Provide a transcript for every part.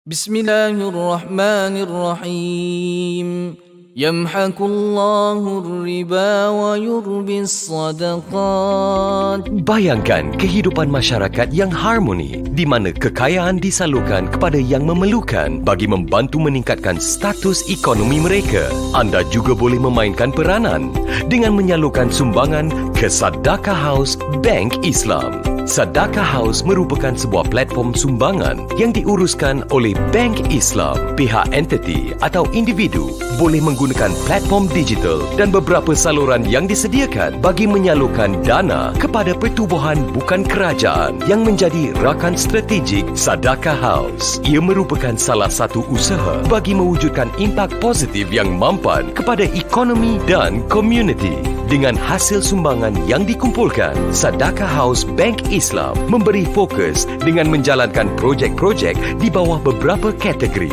بسم الله الرحمن الرحيم يمحق الله الربا ويربي الصدقات. Bayangkan kehidupan masyarakat yang harmoni di mana kekayaan disalurkan kepada yang memerlukan bagi membantu meningkatkan status ekonomi mereka. Anda juga boleh memainkan peranan dengan menyalurkan sumbangan ke Sadaqah House Bank Islam. Sadaqah House merupakan sebuah platform sumbangan yang diuruskan oleh Bank Islam. Pihak entiti atau individu boleh menggunakan platform digital dan beberapa saluran yang disediakan bagi menyalurkan dana kepada pertubuhan bukan kerajaan yang menjadi rakan strategik Sadaqah House. Ia merupakan salah satu usaha bagi mewujudkan impak positif yang mampan kepada ekonomi dan komuniti. Dengan hasil sumbangan yang dikumpulkan, Sadaqah House Bank Islam memberi fokus dengan menjalankan projek-projek di bawah beberapa kategori.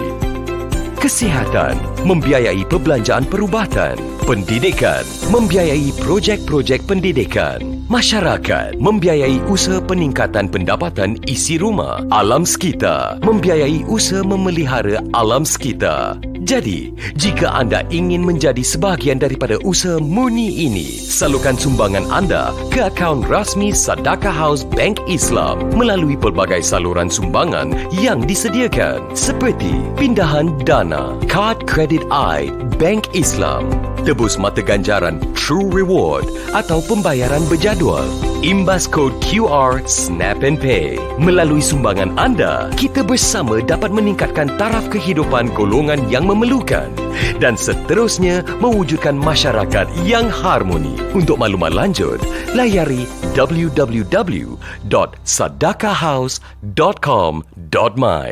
Kesihatan, membiayai perbelanjaan perubatan. Pendidikan, membiayai projek-projek pendidikan. Masyarakat, membiayai usaha peningkatan pendapatan isi rumah. Alam sekitar, membiayai usaha memelihara alam sekitar. Jadi, jika anda ingin menjadi sebahagian daripada usaha murni ini, salurkan sumbangan anda ke akaun rasmi Sadaqah House Bank Islam melalui pelbagai saluran sumbangan yang disediakan seperti pindahan dana, kad kredit AI Bank Islam, tebus mata ganjaran True Reward atau pembayaran berjadual, imbas kod QR Snap and Pay. Melalui sumbangan anda, kita bersama dapat meningkatkan taraf kehidupan golongan yang memerlukan dan seterusnya mewujudkan masyarakat yang harmoni. Untuk maklumat lanjut, layari www.sadaqahhouse.com.my.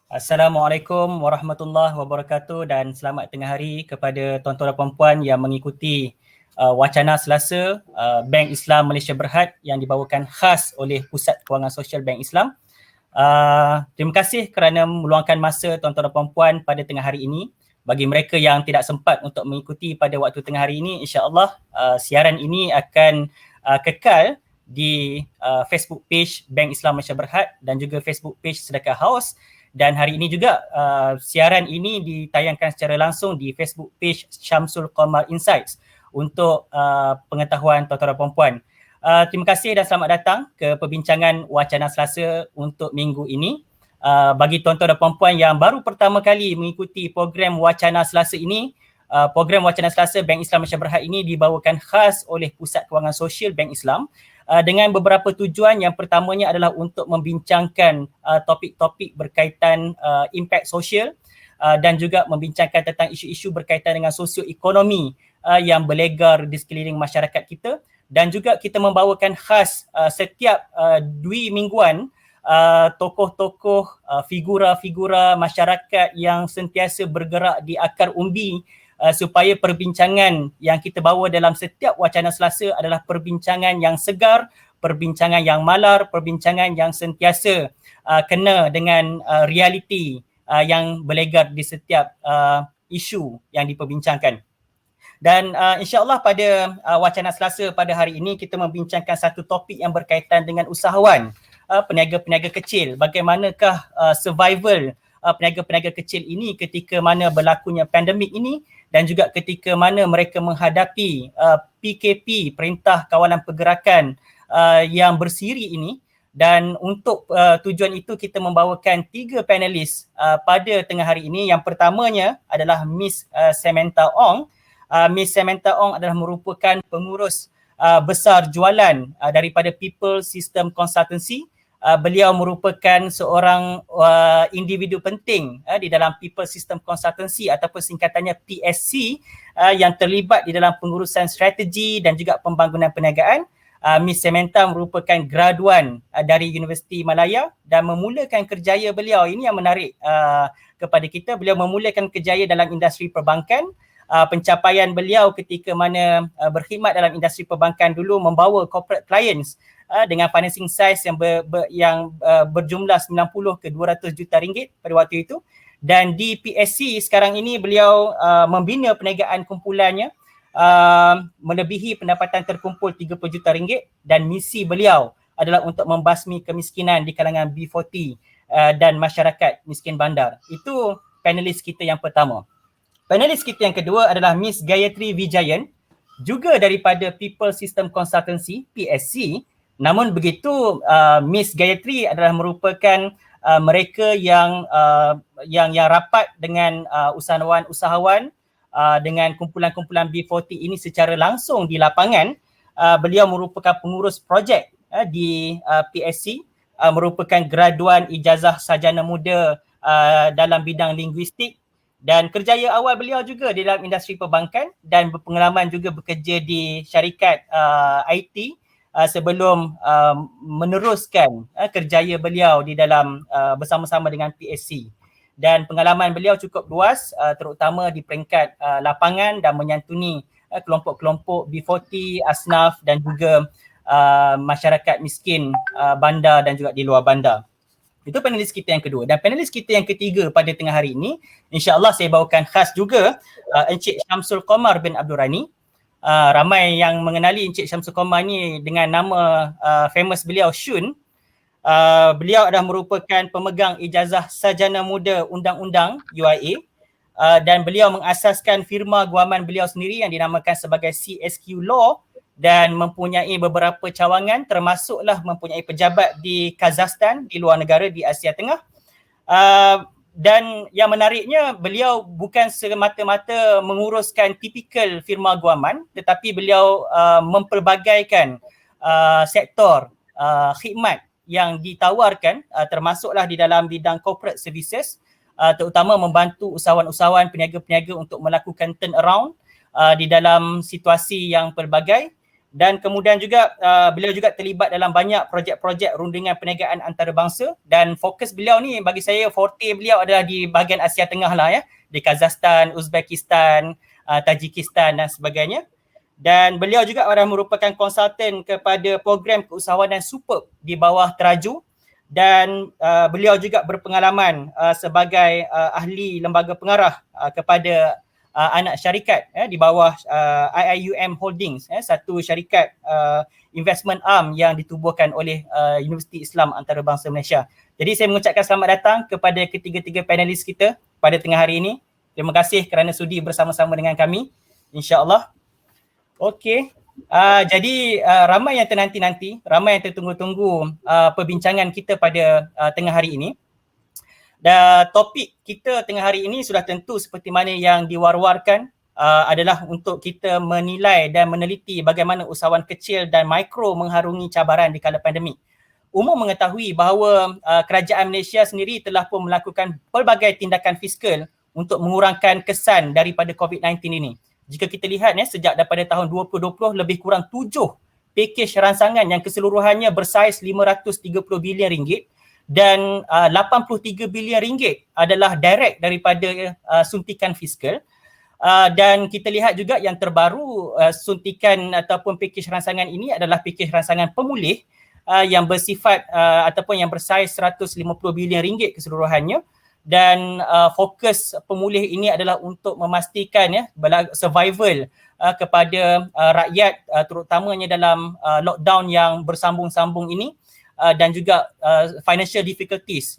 Assalamualaikum warahmatullahi wabarakatuh dan selamat tengah hari kepada tuan-tuan dan puan-puan yang mengikuti wacana Selasa Bank Islam Malaysia Berhad yang dibawakan khas oleh Pusat Kewangan Sosial Bank Islam. Terima kasih kerana meluangkan masa tuan-tuan dan puan-puan pada tengah hari ini. Bagi mereka yang tidak sempat untuk mengikuti pada waktu tengah hari ini, insya-Allah siaran ini akan kekal di Facebook page Bank Islam Malaysia Berhad dan juga Facebook page Sadaqah House. Dan hari ini juga siaran ini ditayangkan secara langsung di Facebook page Syamsul Qamar Insights untuk pengetahuan tuan-tuan dan puan-puan. Terima kasih dan selamat datang ke perbincangan wacana Selasa untuk minggu ini. Bagi tuan-tuan dan puan-puan yang baru pertama kali mengikuti program wacana Selasa ini, program wacana Selasa Bank Islam Malaysia Berhad ini dibawakan khas oleh Pusat Kewangan Sosial Bank Islam dengan beberapa tujuan. Yang pertamanya adalah untuk membincangkan topik-topik berkaitan impak sosial dan juga membincangkan tentang isu-isu berkaitan dengan sosioekonomi yang berlegar di sekeliling masyarakat kita. Dan juga kita membawakan khas setiap 2 mingguan tokoh-tokoh, figura-figura masyarakat yang sentiasa bergerak di akar umbi supaya perbincangan yang kita bawa dalam setiap wacana Selasa adalah perbincangan yang segar, perbincangan yang malar, perbincangan yang sentiasa kena dengan realiti yang berlegar di setiap isu yang diperbincangkan. Dan insya-Allah pada wacana Selasa pada hari ini kita membincangkan satu topik yang berkaitan dengan usahawan, peniaga-peniaga kecil. Bagaimanakah survival peniaga-peniaga kecil ini ketika mana berlakunya pandemik ini dan juga ketika mana mereka menghadapi PKP, Perintah Kawalan Pergerakan yang bersiri ini. Dan untuk tujuan itu kita membawakan 3 panelis pada tengah hari ini. Yang pertamanya adalah Miss Samantha Ong. Miss Samantha Ong adalah merupakan pengurus besar jualan daripada People System Consultancy beliau merupakan seorang individu penting di dalam People System Consultancy ataupun singkatannya PSC yang terlibat di dalam pengurusan strategi dan juga pembangunan perniagaan. Miss Samantha merupakan graduan dari Universiti Malaya dan memulakan kerjaya beliau, ini yang menarik kepada kita, beliau memulakan kerjaya dalam industri perbankan. Pencapaian beliau ketika mana berkhidmat dalam industri perbankan dulu membawa corporate clients dengan financing size yang berjumlah 90 ke 200 juta ringgit pada waktu itu. Dan di PSC sekarang ini beliau membina perniagaan kumpulannya melebihi pendapatan terkumpul 30 juta ringgit, dan misi beliau adalah untuk membasmi kemiskinan di kalangan B40 dan masyarakat miskin bandar. Itu panelis kita yang pertama. Panelis kita yang kedua adalah Miss Gayatri Vijayan, juga daripada People System Consultancy PSC. Namun begitu, Miss Gayatri adalah merupakan mereka yang rapat dengan usahawan-usahawan dengan kumpulan-kumpulan B40 ini secara langsung di lapangan. Beliau merupakan pengurus projek di PSC, merupakan graduan ijazah sarjana muda dalam bidang linguistik, dan kerjaya awal beliau juga di dalam industri perbankan dan berpengalaman juga bekerja di syarikat IT sebelum meneruskan kerjaya beliau di dalam bersama-sama dengan PSC. Dan pengalaman beliau cukup luas, terutama di peringkat lapangan dan menyantuni kelompok-kelompok B40, asnaf dan juga masyarakat miskin bandar dan juga di luar bandar. Itu panelis kita yang kedua. Dan panelis kita yang ketiga pada tengah hari ini, insya-Allah saya bawakan khas juga Encik Syamsul Qamar bin Abdul Rani. Ramai yang mengenali Encik Syamsul Qamar ni dengan nama famous beliau Shun. Beliau adalah merupakan pemegang ijazah sarjana muda undang-undang UIA, dan beliau mengasaskan firma guaman beliau sendiri yang dinamakan sebagai CSQ Law, dan mempunyai beberapa cawangan, termasuklah mempunyai pejabat di Kazakhstan, di luar negara, di Asia Tengah. Dan yang menariknya, beliau bukan semata-mata menguruskan tipikal firma guaman, tetapi beliau mempelbagaikan sektor khidmat yang ditawarkan, termasuklah di dalam bidang corporate services, terutama membantu usahawan-usahawan, peniaga-peniaga untuk melakukan turnaround di dalam situasi yang pelbagai. Dan kemudian juga beliau juga terlibat dalam banyak projek-projek rundingan perniagaan antarabangsa, dan fokus beliau ni, bagi saya forte beliau adalah di bahagian Asia Tengah lah ya, di Kazakhstan, Uzbekistan, Tajikistan dan sebagainya. Dan beliau juga adalah merupakan konsultan kepada program keusahawanan Superb di bawah Teraju, dan beliau juga berpengalaman sebagai ahli lembaga pengarah kepada anak syarikat di bawah IIUM Holdings, satu syarikat investment arm yang ditubuhkan oleh Universiti Islam Antarabangsa Malaysia. Jadi saya mengucapkan selamat datang kepada ketiga-tiga panelis kita pada tengah hari ini. Terima kasih kerana sudi bersama-sama dengan kami, insya-Allah. Okey. Jadi ramai yang ternanti-nanti, ramai yang tertunggu-tunggu perbincangan kita pada tengah hari ini. Dan topik kita tengah hari ini sudah tentu seperti mana yang diwar-warkan, adalah untuk kita menilai dan meneliti bagaimana usahawan kecil dan mikro mengharungi cabaran di kala pandemik. Umum mengetahui bahawa kerajaan Malaysia sendiri telah pun melakukan pelbagai tindakan fiskal untuk mengurangkan kesan daripada COVID-19 ini. Jika kita lihat sejak daripada tahun 2020, lebih kurang 7 pakej ransangan yang keseluruhannya bersaiz RM530 bilion dan 83 bilion ringgit adalah direct daripada suntikan fiskal. Dan kita lihat juga yang terbaru, suntikan ataupun pakej ransangan ini adalah pakej ransangan pemulih yang bersifat ataupun yang bersaiz RM150 bilion keseluruhannya. Dan fokus pemulih ini adalah untuk memastikan survival kepada rakyat, terutamanya dalam lockdown yang bersambung-sambung ini, dan juga financial difficulties,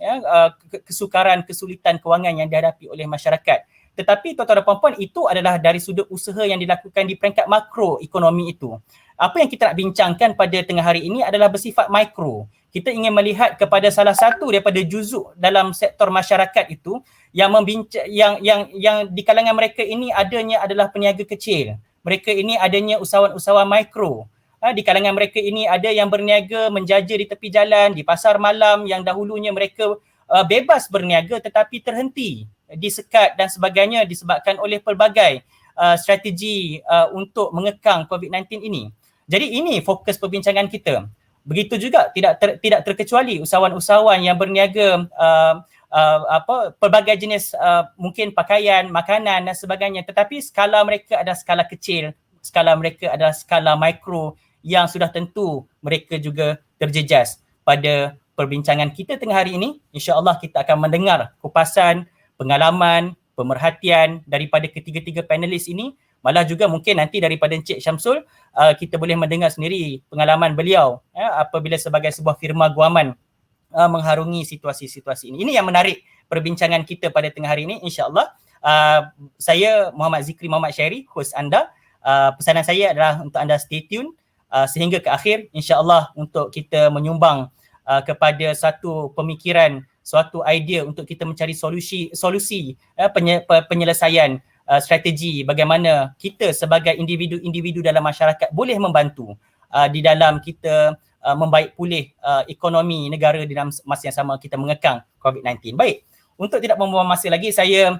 kesukaran, kesulitan kewangan yang dihadapi oleh masyarakat. Tetapi tuan-tuan dan puan-puan, itu adalah dari sudut usaha yang dilakukan di peringkat makro ekonomi itu. Apa yang kita nak bincangkan pada tengah hari ini adalah bersifat mikro. Kita ingin melihat kepada salah satu daripada juzuk dalam sektor masyarakat itu yang di kalangan mereka ini adanya adalah peniaga kecil. Mereka ini adanya usahawan-usahawan mikro. Di kalangan mereka ini ada yang berniaga menjaja di tepi jalan, di pasar malam yang dahulunya mereka bebas berniaga tetapi terhenti, disekat dan sebagainya disebabkan oleh pelbagai strategi untuk mengekang COVID-19 ini. Jadi ini fokus perbincangan kita. Begitu juga tidak terkecuali usahawan-usahawan yang berniaga pelbagai jenis mungkin pakaian, makanan dan sebagainya, tetapi skala mereka adalah skala kecil, skala mereka adalah skala mikro yang sudah tentu mereka juga terjejas. Pada perbincangan kita tengah hari ini, insya-Allah kita akan mendengar kupasan, pengalaman, pemerhatian daripada ketiga-tiga panelis ini. Malah juga mungkin nanti daripada Encik Syamsul, kita boleh mendengar sendiri pengalaman beliau apabila sebagai sebuah firma guaman mengharungi situasi-situasi ini. Ini yang menarik perbincangan kita pada tengah hari ini, insya-Allah. Saya Muhammad Zikri Muhammad Syairi, host anda. Pesanan saya adalah untuk anda stay tune sehingga ke akhir, insya-Allah, untuk kita menyumbang kepada satu pemikiran, suatu idea untuk kita mencari solusi penyelesaian strategi bagaimana kita sebagai individu dalam masyarakat boleh membantu di dalam kita membaik pulih ekonomi negara di dalam masa yang sama kita mengekang COVID-19. Baik, untuk tidak membuang masa lagi, saya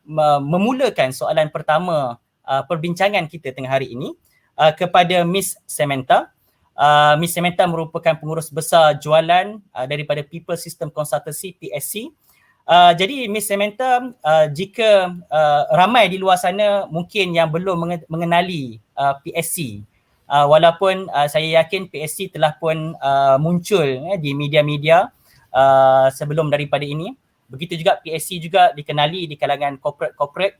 memulakan soalan pertama perbincangan kita tengah hari ini kepada Miss Samantha. Miss Samantha merupakan pengurus besar jualan daripada People System Consultancy PSC. Jadi Miss Samantha, jika ramai di luar sana mungkin yang belum mengenali PSC, walaupun saya yakin PSC telah pun muncul di media-media sebelum daripada ini. Begitu juga PSC juga dikenali di kalangan corporate,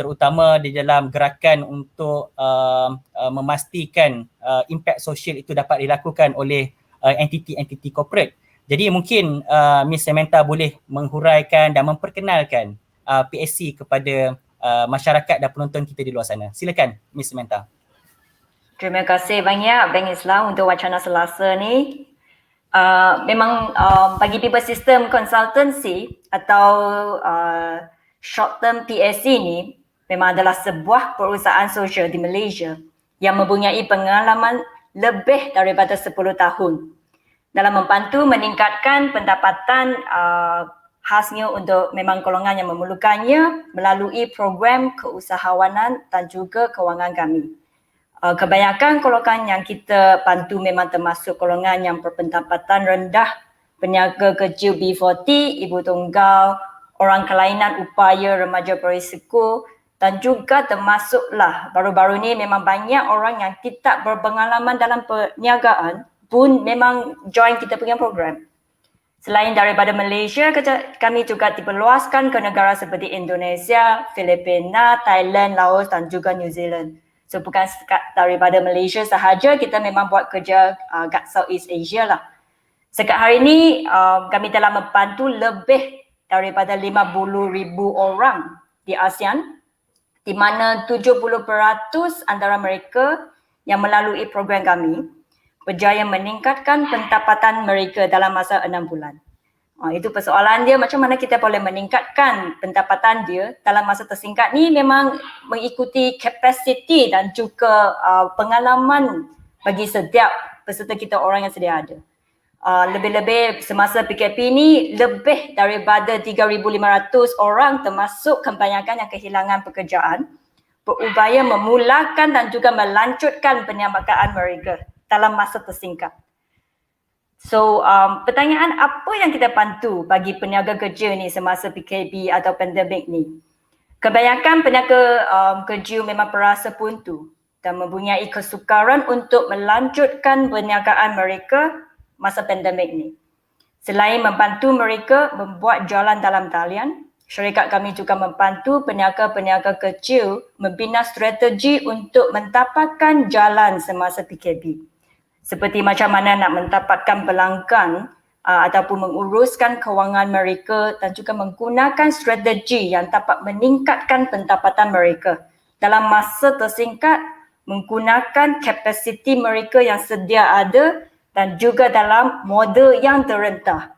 terutama di dalam gerakan untuk memastikan impak sosial itu dapat dilakukan oleh entiti-entiti corporate. Jadi mungkin Miss Samantha boleh menghuraikan dan memperkenalkan PSC kepada masyarakat dan penonton kita di luar sana. Silakan Miss Samantha. Terima kasih banyak Bank Islam untuk wacana Selasa ni. Memang bagi People System Consultancy atau short term PSC ni memang adalah sebuah perusahaan sosial di Malaysia yang mempunyai pengalaman lebih daripada 10 tahun dalam membantu meningkatkan pendapatan khasnya untuk memang golongan yang memerlukannya melalui program keusahawanan dan juga kewangan kami. Kebanyakan golongan yang kita bantu memang termasuk golongan yang berpendapatan rendah, peniaga kecil B40, ibu tunggal, orang kelainan upaya remaja berisiko dan juga termasuklah baru-baru ni memang banyak orang yang tidak berpengalaman dalam perniagaan pun memang join kita punya program. Selain daripada Malaysia, kami juga diperluaskan ke negara seperti Indonesia, Filipina, Thailand, Laos dan juga New Zealand. So bukan daripada Malaysia sahaja, kita memang buat kerja kat Southeast Asia lah. Sekarang hari ini kami telah membantu lebih daripada 50,000 orang di ASEAN, di mana 70% antara mereka yang melalui program kami berjaya meningkatkan pendapatan mereka dalam masa 6 bulan. Itu persoalan dia, macam mana kita boleh meningkatkan pendapatan dia dalam masa tersingkat ni memang mengikuti kapasiti dan juga pengalaman bagi setiap peserta kita orang yang sedia ada. Lebih-lebih semasa PKP ni lebih daripada 3,500 orang termasuk kebanyakan yang kehilangan pekerjaan berupaya memulakan dan juga melanjutkan perniagaan mereka dalam masa tersingkat. So pertanyaan apa yang kita bantu bagi peniaga kerja ni semasa PKP atau pandemik ni? Kebanyakan peniaga kerja memang perasa buntu dan mempunyai kesukaran untuk melanjutkan perniagaan mereka masa pandemik ni. Selain membantu mereka membuat jalan dalam talian, syarikat kami juga membantu peniaga-peniaga kecil membina strategi untuk mendapatkan jalan semasa PKP. Seperti macam mana nak mendapatkan pelanggan ataupun menguruskan kewangan mereka dan juga menggunakan strategi yang dapat meningkatkan pendapatan mereka dalam masa tersingkat menggunakan kapasiti mereka yang sedia ada dan juga dalam model yang terentah.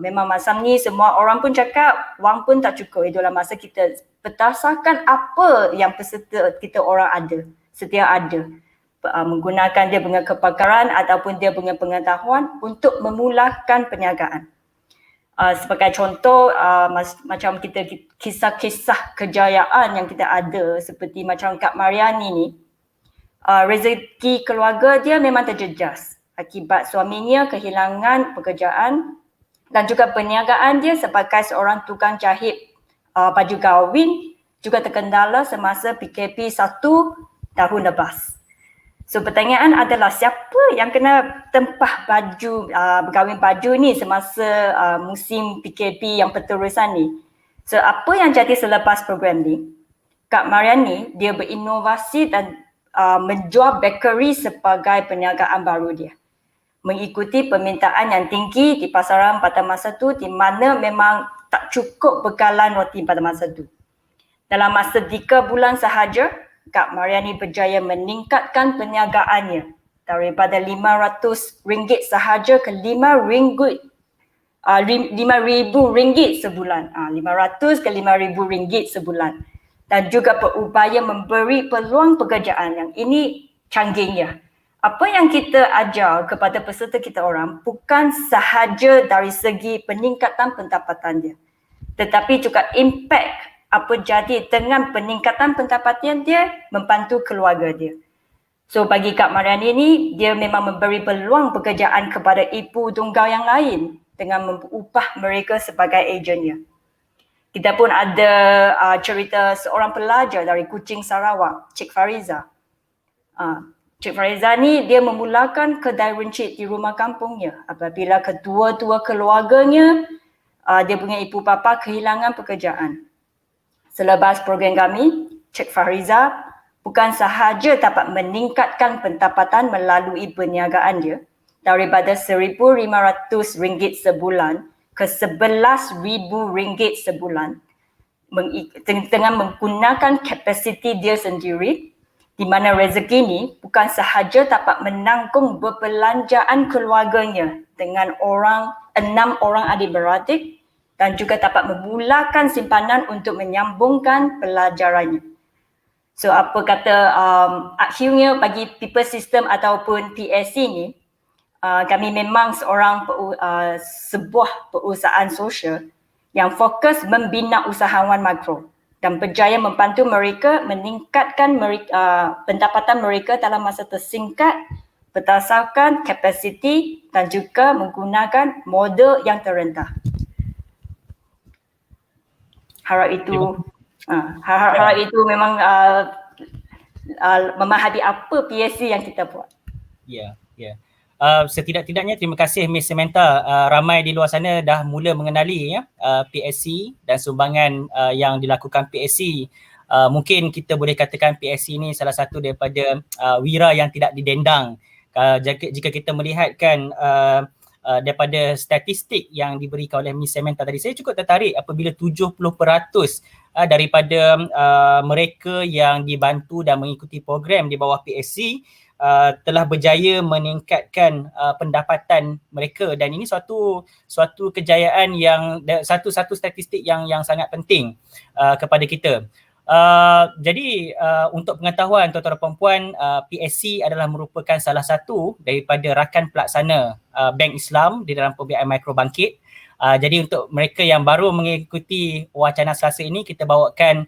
Memang masa ni semua orang pun cakap wang pun tak cukup. Itulah masa kita berdasarkan apa yang peserta kita orang ada, sedia ada. menggunakan dia punya kepakaran ataupun dia punya pengetahuan untuk memulakan perniagaan. Sebagai contoh, macam kita kisah-kisah kejayaan yang kita ada seperti macam Kak Mariani ni, rezeki keluarga dia memang terjejas akibat suaminya kehilangan pekerjaan dan juga perniagaan dia sebagai seorang tukang jahit baju kahwin juga terkendala semasa PKP 1 tahun lepas. So pertanyaan adalah siapa yang kena tempah baju, berkahwin baju ni semasa musim PKP yang berterusan ni. So apa yang jadi selepas program ni, Kak Mariani dia berinovasi dan menjual bakery sebagai perniagaan baru dia. Mengikuti permintaan yang tinggi di pasaran pada masa tu di mana memang tak cukup bekalan roti pada masa tu. Dalam masa 3 bulan sahaja, Kak Mariani berjaya meningkatkan perniagaannya daripada RM500 sahaja ke RM5,000 sebulan. RM500 ke RM5,000 sebulan. Dan juga berupaya memberi peluang pekerjaan yang ini canggihnya. Apa yang kita ajar kepada peserta kita orang bukan sahaja dari segi peningkatan pendapatan dia, tetapi juga impact apa jadi dengan peningkatan pendapatan dia membantu keluarga dia. So bagi Kak Mariani ni, dia memang memberi peluang pekerjaan kepada ibu tunggal yang lain dengan mengupah mereka sebagai ejennya. Kita pun ada cerita seorang pelajar dari Kuching, Sarawak, Cik Fariza. Cik Fariza ni dia memulakan kedai runcit di rumah kampungnya apabila kedua-dua keluarganya, dia punya ibu bapa kehilangan pekerjaan. Selepas program kami, Cik Fariza bukan sahaja dapat meningkatkan pendapatan melalui perniagaan dia daripada RM1,500 sebulan ke RM11,000 sebulan dengan menggunakan kapasiti dia sendiri, di mana rezeki ni bukan sahaja dapat menanggung berbelanjaan keluarganya dengan 6 orang adik-beradik dan juga dapat memulakan simpanan untuk menyambungkan pelajarannya. So apa kata akhirnya bagi people system ataupun PSC ni, kami memang sebuah perusahaan sosial yang fokus membina usahawan makro dan berjaya membantu mereka meningkatkan pendapatan mereka dalam masa tersingkat berdasarkan kapasiti dan juga menggunakan model yang terendah. Harap itu memang memahami apa PSC yang kita buat. Ya. Setidak-tidaknya terima kasih Miss Samantha. Ramai di luar sana dah mula mengenali PSC dan sumbangan yang dilakukan PSC. Mungkin kita boleh katakan PSC ni salah satu daripada wira yang tidak didendang. Jika kita melihatkan daripada statistik yang diberikan oleh Miss Samantha tadi, saya cukup tertarik apabila 70% daripada mereka yang dibantu dan mengikuti program di bawah PSC telah berjaya meningkatkan pendapatan mereka, dan ini suatu kejayaan yang satu statistik yang sangat penting kepada kita. Jadi untuk pengetahuan tuan-tuan dan puan, PSC adalah merupakan salah satu daripada rakan pelaksana Bank Islam di dalam PBI Mikro Bangkit. Jadi untuk mereka yang baru mengikuti wacana Selasa ini, kita bawakan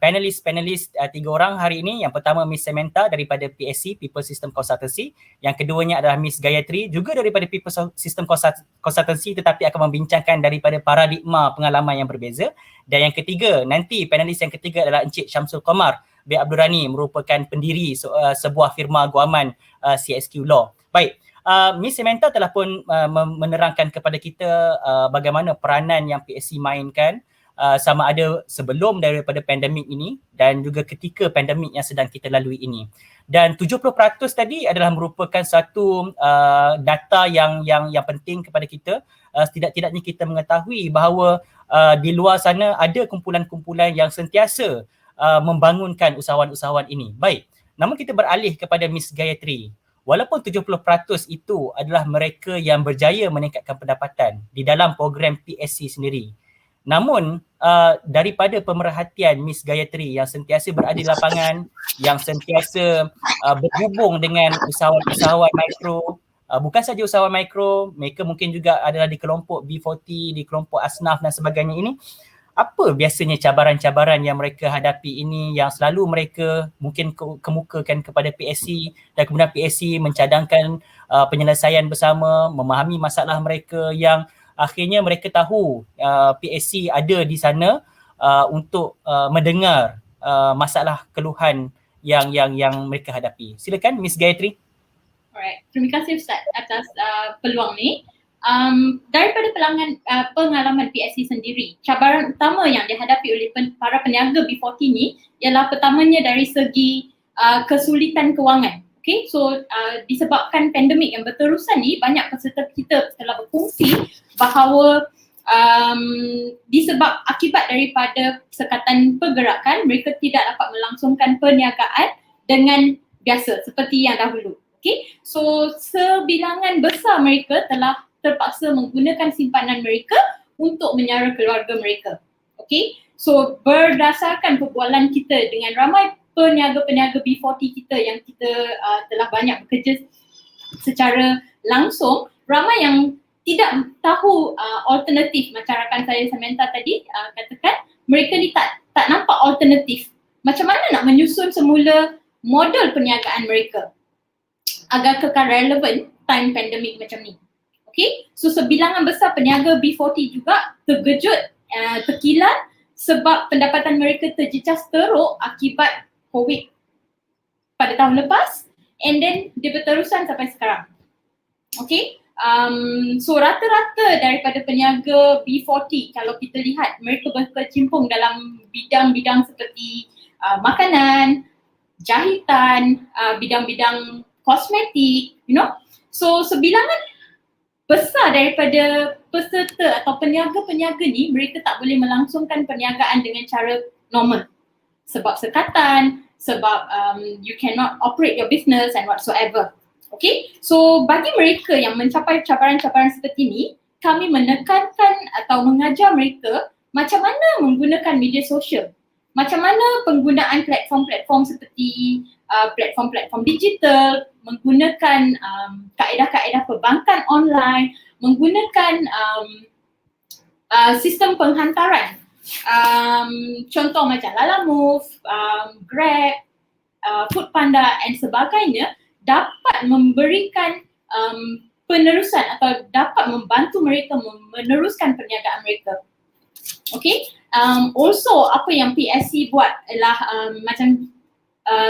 panelis 3 orang hari ini. Yang pertama Miss Samantha daripada PSC, People System Consultancy. Yang keduanya adalah Miss Gayatri juga daripada People System Consultancy, tetapi akan membincangkan daripada paradigma pengalaman yang berbeza. Dan yang ketiga, nanti panelis yang ketiga adalah Encik Syamsul Qamar bin Abdul Rani, merupakan pendiri sebuah firma guaman CSQ Law. Baik. Miss Samantha telah pun menerangkan kepada kita bagaimana peranan yang PSC mainkan sama ada sebelum daripada pandemik ini dan juga ketika pandemik yang sedang kita lalui ini. Dan 70% tadi adalah merupakan satu data yang penting kepada kita. Setidak-tidaknya kita mengetahui bahawa di luar sana ada kumpulan-kumpulan yang sentiasa membangunkan usahawan-usahawan ini. Baik, namun kita beralih kepada Miss Gayatri. Walaupun 70% itu adalah mereka yang berjaya meningkatkan pendapatan di dalam program PSC sendiri, Namun daripada pemerhatian Miss Gayatri yang sentiasa berada di lapangan, yang sentiasa berhubung dengan usahawan-usahawan mikro, bukan saja usahawan mikro, mereka mungkin juga adalah di kelompok B40, di kelompok asnaf dan sebagainya ini, apa biasanya cabaran-cabaran yang mereka hadapi ini yang selalu mereka mungkin kemukakan kepada PSC, dan kemudian PSC mencadangkan penyelesaian bersama, memahami masalah mereka yang akhirnya mereka tahu PSC ada di sana untuk mendengar masalah keluhan yang mereka hadapi. Silakan Miss Gayatri. Alright, terima kasih Ustaz atas peluang ni. Daripada pengalaman PSC sendiri, cabaran utama yang dihadapi oleh para peniaga B40 ni ialah pertamanya dari segi kesulitan kewangan. Okay, so disebabkan pandemik yang berterusan ni, banyak peserta kita telah berkongsi bahawa disebab akibat daripada sekatan pergerakan, mereka tidak dapat melangsungkan perniagaan dengan biasa seperti yang dahulu. Okay, so sebilangan besar mereka telah terpaksa menggunakan simpanan mereka untuk menyara keluarga mereka. Okay, so berdasarkan perbualan kita dengan ramai peniaga-peniaga B40 kita yang kita telah banyak bekerja secara langsung, ramai yang tidak tahu alternatif. Macam rakan saya Samantha tadi katakan, mereka ni tak nampak alternatif. Macam mana nak menyusun semula model perniagaan mereka agar kekal relevan time pandemik macam ni. Okay, so sebilangan besar peniaga B40 juga terkejut, terkilan sebab pendapatan mereka terjejas teruk akibat COVID pada tahun lepas, and then dia berterusan sampai sekarang. Okay, so rata-rata daripada peniaga B40, kalau kita lihat, mereka berkecimpung dalam bidang-bidang seperti makanan, jahitan, bidang-bidang kosmetik, so sebilangan besar daripada peserta atau peniaga-peniaga ni, mereka tak boleh melangsungkan perniagaan dengan cara normal sebab sekatan, sebab you cannot operate your business and whatsoever. Okay, so bagi mereka yang mencapai cabaran-cabaran seperti ni, kami menekankan atau mengajar mereka macam mana menggunakan media sosial, macam mana penggunaan platform-platform seperti platform-platform digital, menggunakan kaedah-kaedah perbankan online, menggunakan sistem penghantaran, contoh macam Lalamove, Grab, Foodpanda and sebagainya, dapat memberikan penerusan atau dapat membantu mereka meneruskan perniagaan mereka. Okay, also apa yang PSC buat ialah macam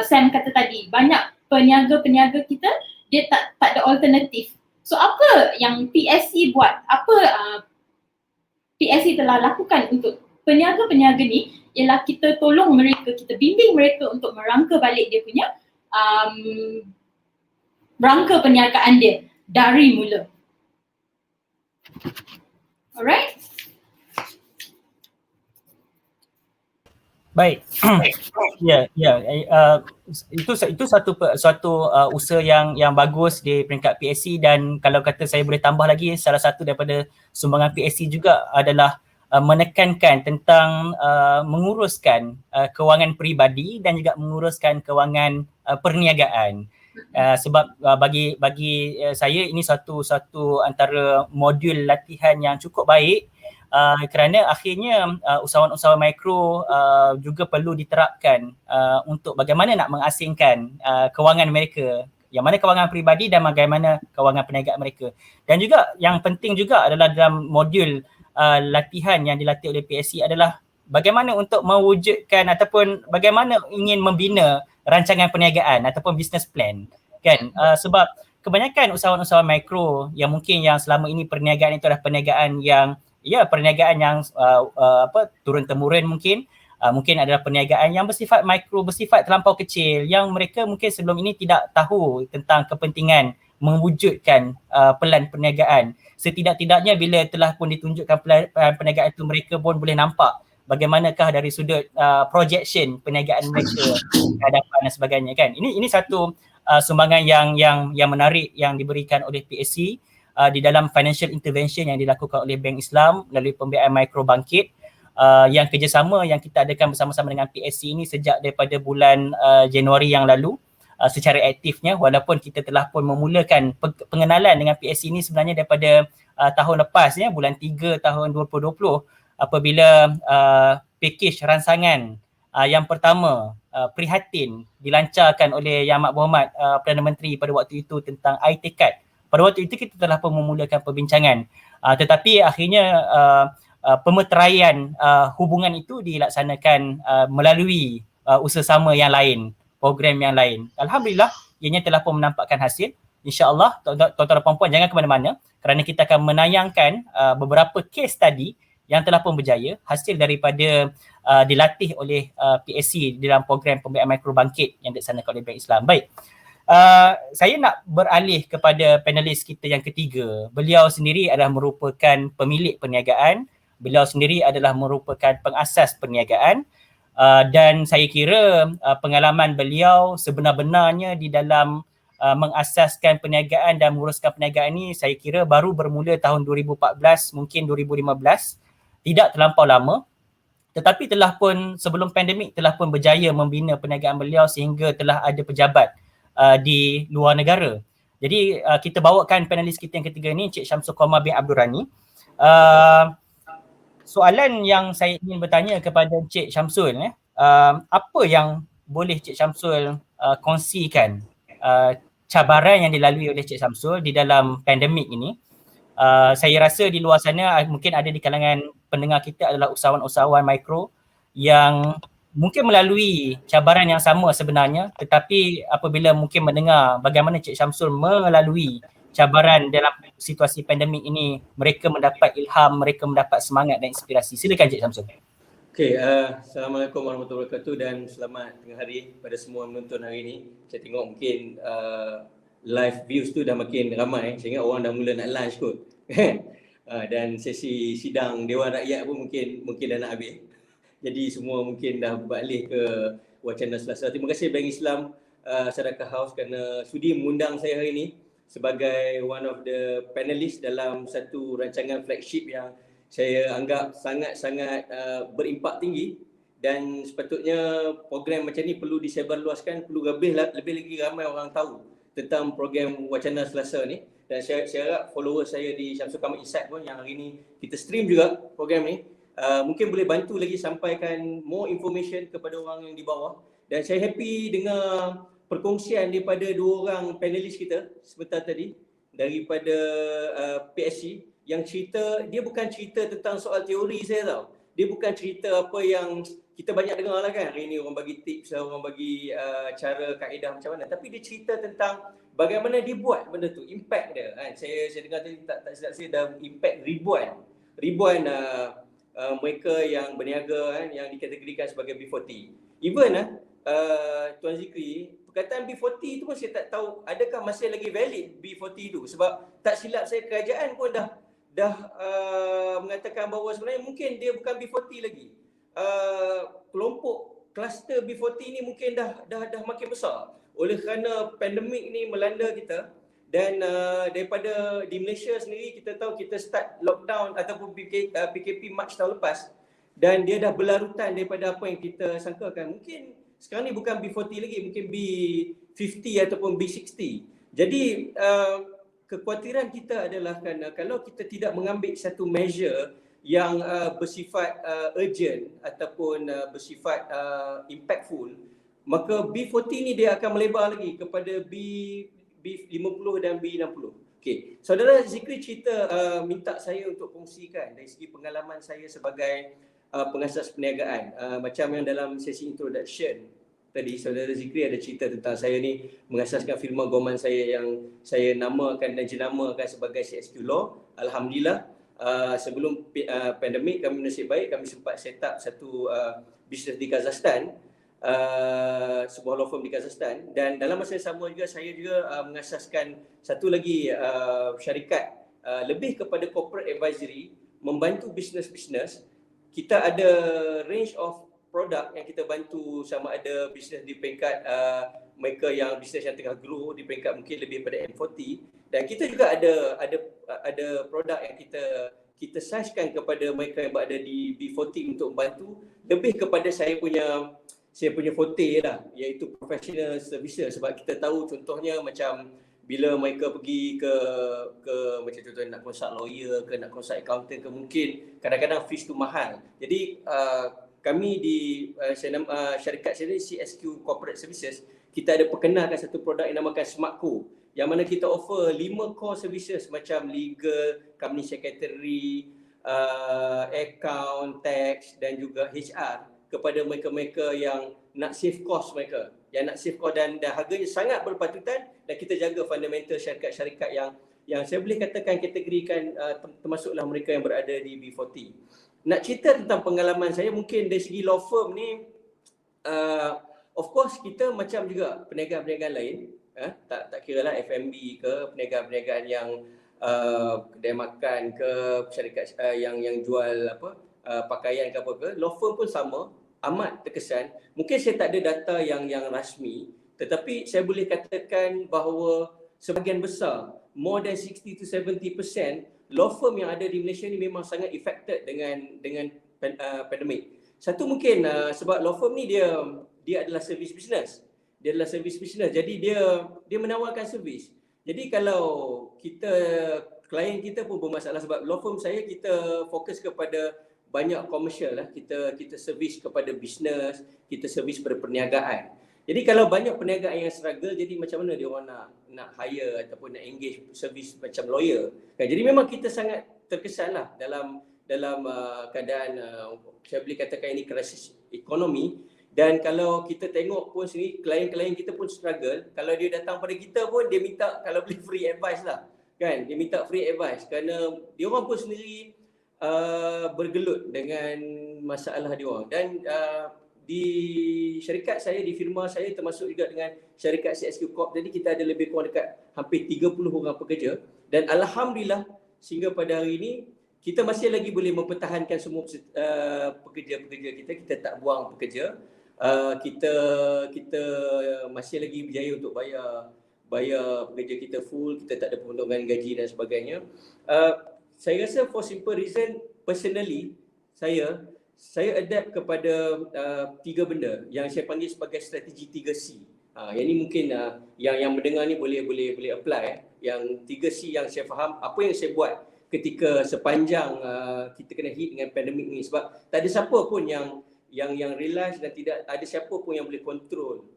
Sam kata tadi, banyak peniaga-peniaga kita dia tak ada alternatif. So apa yang PSC buat, apa PSC telah lakukan untuk peniaga-peniaga ni ialah kita tolong mereka, kita bimbing mereka untuk merangka balik dia punya rangka perniagaan dia dari mula. Alright. Baik. Itu suatu usaha yang bagus di peringkat PSC, dan kalau kata saya boleh tambah lagi, salah satu daripada sumbangan PSC juga adalah menekankan tentang menguruskan kewangan peribadi dan juga menguruskan kewangan perniagaan. Sebab bagi saya ini satu antara modul latihan yang cukup baik, kerana akhirnya usahawan-usahawan mikro juga perlu diterapkan untuk bagaimana nak mengasingkan kewangan mereka, yang mana kewangan peribadi dan bagaimana kewangan perniagaan mereka. Dan juga yang penting juga adalah dalam modul latihan yang dilatih oleh PSC adalah bagaimana untuk mewujudkan ataupun bagaimana ingin membina rancangan perniagaan ataupun business plan, kan? Sebab kebanyakan usahawan-usahawan mikro yang mungkin yang selama ini perniagaan itu adalah perniagaan yang turun temurun, mungkin adalah perniagaan yang bersifat mikro, bersifat terlampau kecil, yang mereka mungkin sebelum ini tidak tahu tentang kepentingan mewujudkan pelan perniagaan. Setidak-tidaknya bila telah pun ditunjukkan pelan perniagaan itu, mereka pun boleh nampak bagaimanakah dari sudut projection perniagaan mereka ke hadapan dan sebagainya, kan? Ini satu sumbangan yang menarik yang diberikan oleh PSC di dalam financial intervention yang dilakukan oleh Bank Islam melalui pembiayaan mikro bangkit. yang kerjasama yang kita adakan bersama-sama dengan PSC ini sejak daripada bulan Januari yang lalu secara aktifnya, walaupun kita telah pun memulakan pengenalan dengan PSC ini sebenarnya daripada tahun lepas ya, bulan 3 tahun 2020 apabila pakej ransangan yang pertama prihatin dilancarkan oleh Yang Amat Berhormat Perdana Menteri pada waktu itu tentang iTiKAD. Pada waktu itu kita telah pun memulakan perbincangan, tetapi akhirnya pemeteraian hubungan itu dilaksanakan melalui usaha sama yang lain, program yang lain. Alhamdulillah ianya telah pun menampakkan hasil. InsyaAllah tuan-tuan dan puan-puan jangan ke mana-mana kerana kita akan menayangkan beberapa case study yang telah pun berjaya hasil daripada dilatih oleh PSC dalam program pembiayaan mikro bangkit yang dilaksanakan oleh Bank Islam. Baik, saya nak beralih kepada panelis kita yang ketiga. Beliau sendiri adalah merupakan pemilik perniagaan, beliau sendiri adalah merupakan pengasas perniagaan, dan saya kira pengalaman beliau sebenar-benarnya di dalam mengasaskan perniagaan dan menguruskan perniagaan ini saya kira baru bermula tahun 2014, mungkin 2015, tidak terlampau lama, tetapi telah pun sebelum pandemik telah pun berjaya membina perniagaan beliau sehingga telah ada pejabat di luar negara. Jadi kita bawakan panelis kita yang ketiga ni, Encik Syamsul Qamar bin Abdul Rani. Soalan yang saya ingin bertanya kepada Encik Syamsul, apa yang boleh Encik Syamsul kongsikan cabaran yang dilalui oleh Encik Syamsul di dalam pandemik ini? Saya rasa di luar sana mungkin ada di kalangan pendengar kita adalah usahawan-usahawan mikro yang mungkin melalui cabaran yang sama sebenarnya, tetapi apabila mungkin mendengar bagaimana Encik Syamsul melalui cabaran dalam situasi pandemik ini, mereka mendapat ilham, mereka mendapat semangat dan inspirasi. Silakan Encik Syamsul. Okey, Assalamualaikum warahmatullahi wabarakatuh dan selamat tengah hari kepada semua menonton hari ini. Saya tengok mungkin live views tu dah makin ramai. Saya ingat orang dah mula nak lunch kot. Dan sesi sidang Dewan Rakyat pun mungkin dah nak habis. Jadi semua mungkin dah beralih ke wacana Selasa. Terima kasih Bank Islam Sadaqah House kerana sudi mengundang saya hari ini sebagai one of the panelist dalam satu rancangan flagship yang saya anggap sangat-sangat berimpak tinggi, dan sepatutnya program macam ni perlu disebarluaskan, perlu lebih lagi ramai orang tahu tentang program Wacana Selasa ni. Dan saya harap followers saya di Syamsul Qamar Insight pun yang hari ni kita stream juga program ni, mungkin boleh bantu lagi sampaikan more information kepada orang yang di bawah. Dan saya happy dengar perkongsian daripada dua orang panelis kita sebentar tadi daripada PSC yang cerita, dia bukan cerita tentang soal teori saya tahu. Dia bukan cerita apa yang kita banyak dengar lah kan, hari ni orang bagi tips lah, orang bagi cara kaedah macam mana, tapi dia cerita tentang bagaimana dia buat benda tu, impact dia kan. Saya dengar tadi tak silap saya dah impact ribuan mereka yang berniaga kan, yang dikategorikan sebagai B40. Even Tuan Zikri, perkataan B40 tu pun saya tak tahu adakah masih lagi valid B40 tu, sebab tak silap saya kerajaan pun dah mengatakan bahawa sebenarnya mungkin dia bukan B40 lagi. Kelompok kluster B40 ni mungkin dah makin besar oleh kerana pandemik ni melanda kita. Dan daripada di Malaysia sendiri kita tahu kita start lockdown ataupun PKP Mac tahun lepas, dan dia dah berlarutan daripada apa yang kita sangkakan. Mungkin sekarang ni bukan B40 lagi, mungkin B50 ataupun B60. Jadi kekhawatiran kita adalah kerana kalau kita tidak mengambil satu measure yang bersifat urgent ataupun bersifat impactful, maka B40 ni dia akan melebar lagi kepada B50 dan B60. Okey, saudara Zikri cerita minta saya untuk kongsikan dari segi pengalaman saya sebagai pengasas perniagaan. Macam yang dalam sesi introduction tadi, saudara Zikri ada cerita tentang saya ni mengasaskan firma Goman saya yang saya namakan dan jenamakan sebagai CSQ Law. Alhamdulillah, sebelum pandemik kami nasib baik, kami sempat set up satu bisnes di Kazakhstan, sebuah law firm di Kazakhstan, dan dalam masa yang sama juga saya juga mengasaskan satu lagi syarikat lebih kepada corporate advisory, membantu bisnes-bisnes. Kita ada range of produk yang kita bantu, sama ada bisnes di peringkat mereka yang bisnes yang tengah grow di peringkat mungkin lebih pada M40, Dan kita juga ada produk yang kita sizekan kepada mereka yang berada di B40 untuk membantu lebih kepada saya punya forte lah, iaitu professional services. Sebab kita tahu contohnya macam bila mereka pergi ke macam contohnya nak consult lawyer ke nak consult accountant ke, mungkin kadang-kadang fees tu mahal. Jadi kami di syarikat saya ni CSQ Corporate Services, kita ada perkenalkan satu produk yang namakan SmartCo, yang mana kita offer 5 core services macam legal, company secretary, account, tax dan juga HR kepada mereka-mereka yang nak save cost mereka, yang nak save cost dan harganya sangat berpatutan, dan kita jaga fundamental syarikat-syarikat yang saya boleh katakan kategorikan termasuklah mereka yang berada di B40. Nak cerita tentang pengalaman saya mungkin dari segi law firm ni, of course kita macam juga perniagaan-perniagaan lain, tak kira lah F&B ke, perniagaan-perniagaan yang kedai makan ke, syarikat yang jual pakaian ke apa ke, law firm pun sama, amat terkesan. Mungkin saya tak ada data yang rasmi, tetapi saya boleh katakan bahawa sebahagian besar, more than 60 to 70% law firm yang ada di Malaysia ni memang sangat affected dengan pandemik. Satu mungkin sebab law firm ni dia adalah service business. Dia adalah service business. Jadi dia menawarkan servis. Jadi kalau klien kita pun bermasalah, sebab law firm saya kita fokus kepada banyak komersial lah. Kita servis kepada bisnes, kita servis kepada perniagaan. Jadi kalau banyak perniagaan yang struggle, jadi macam mana dia orang nak hire ataupun nak engage servis macam lawyer. Jadi memang kita sangat terkesan lah dalam keadaan saya boleh katakan ini krisis ekonomi. Dan kalau kita tengok pun sini, klien-klien kita pun struggle. Kalau dia datang pada kita pun dia minta kalau boleh free advice lah. Kan? Dia minta free advice kerana dia orang pun sendiri bergelut dengan masalah dia orang. Dan di syarikat saya, di firma saya termasuk juga dengan syarikat CSQ Corp, jadi kita ada lebih kurang dekat hampir 30 orang pekerja. Dan Alhamdulillah sehingga pada hari ini kita masih lagi boleh mempertahankan semua pekerja-pekerja kita tak buang pekerja. Kita masih lagi berjaya untuk bayar pekerja kita full, kita tak ada pemotongan gaji dan sebagainya. Saya rasa for simple reason, personally saya adapt kepada 3 benda yang saya panggil sebagai strategi 3C. Yang ni mungkin yang mendengar ni boleh apply. Yang 3C yang saya faham, apa yang saya buat ketika sepanjang kita kena hit dengan pandemik ni, sebab tak ada siapa pun yang realize dan tidak ada siapa pun yang boleh kontrol